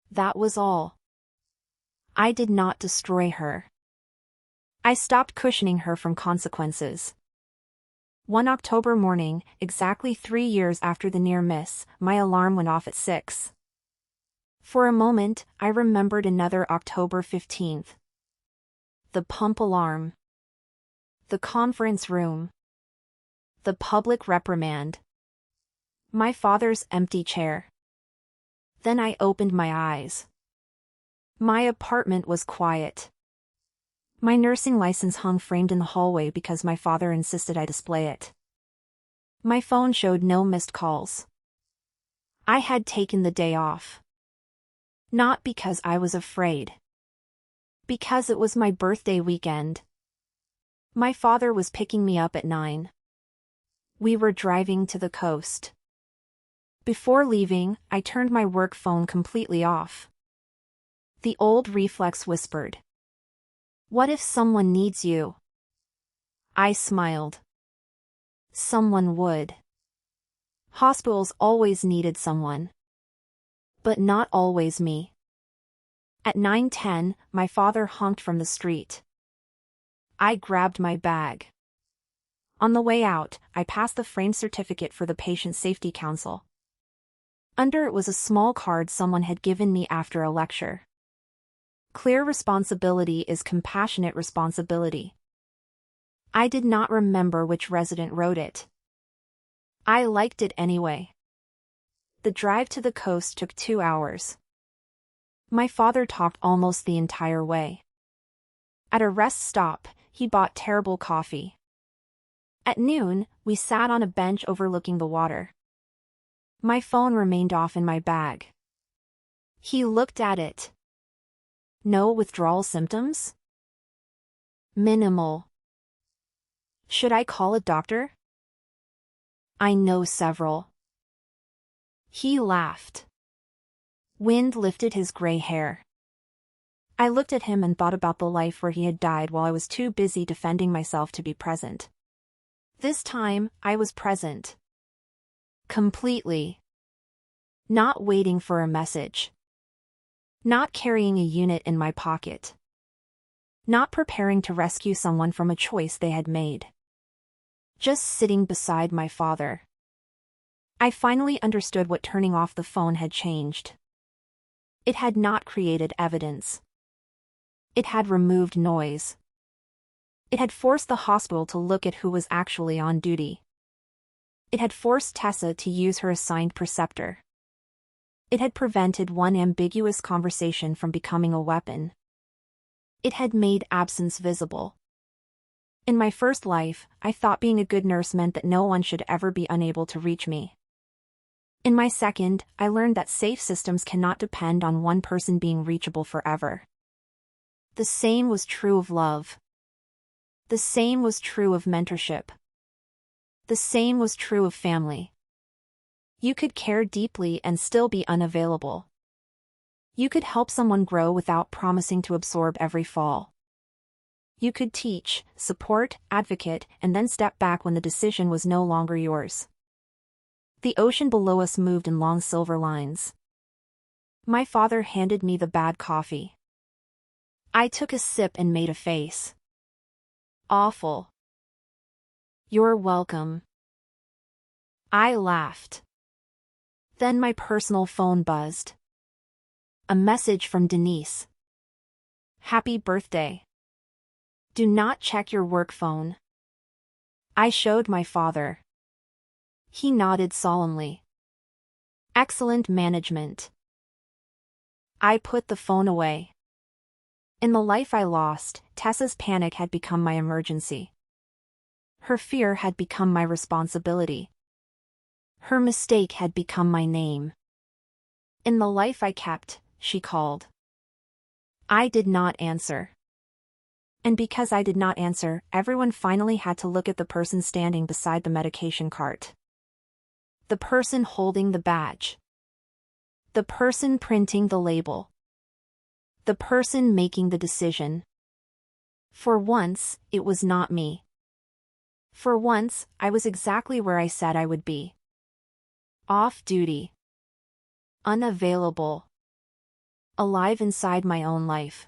That was all. I did not destroy her. I stopped cushioning her from consequences. One October morning, exactly 3 years after the near miss, my alarm went off at 6. For a moment, I remembered another October 15th. The pump alarm. The conference room. The public reprimand. My father's empty chair. Then I opened my eyes. My apartment was quiet. My nursing license hung framed in the hallway because my father insisted I display it. My phone showed no missed calls. I had taken the day off. Not because I was afraid. Because it was my birthday weekend. My father was picking me up at 9. We were driving to the coast. Before leaving, I turned my work phone completely off. The old reflex whispered, "What if someone needs you?" I smiled. Someone would. Hospitals always needed someone. But not always me. At 9:10, my father honked from the street. I grabbed my bag. On the way out, I passed the framed certificate for the Patient Safety Council. Under it was a small card someone had given me after a lecture. Clear responsibility is compassionate responsibility. I did not remember which resident wrote it. I liked it anyway. The drive to the coast took 2 hours. My father talked almost the entire way. At a rest stop, he bought terrible coffee. At noon, we sat on a bench overlooking the water. My phone remained off in my bag. He looked at it. No withdrawal symptoms? Minimal. Should I call a doctor? I know several. He laughed. Wind lifted his gray hair. I looked at him and thought about the life where he had died while I was too busy defending myself to be present. This time, I was present. Completely. Not waiting for a message. Not carrying a unit in my pocket. Not preparing to rescue someone from a choice they had made. Just sitting beside my father. I finally understood what turning off the phone had changed. It had not created evidence. It had removed noise. It had forced the hospital to look at who was actually on duty. It had forced Tessa to use her assigned preceptor. It had prevented one ambiguous conversation from becoming a weapon. It had made absence visible. In my first life, I thought being a good nurse meant that no one should ever be unable to reach me. In my second, I learned that safe systems cannot depend on one person being reachable forever. The same was true of love. The same was true of mentorship. The same was true of family. You could care deeply and still be unavailable. You could help someone grow without promising to absorb every fall. You could teach, support, advocate, and then step back when the decision was no longer yours. The ocean below us moved in long silver lines. My father handed me the bad coffee. I took a sip and made a face. Awful. You're welcome. I laughed. Then my personal phone buzzed. A message from Denise. Happy birthday. Do not check your work phone. I showed my father. He nodded solemnly. Excellent management. I put the phone away. In the life I lost, Tessa's panic had become my emergency. Her fear had become my responsibility. Her mistake had become my name. In the life I kept, she called. I did not answer. And because I did not answer, everyone finally had to look at the person standing beside the medication cart. The person holding the badge. The person printing the label. The person making the decision. For once, it was not me. For once, I was exactly where I said I would be. Off duty. Unavailable. Alive inside my own life.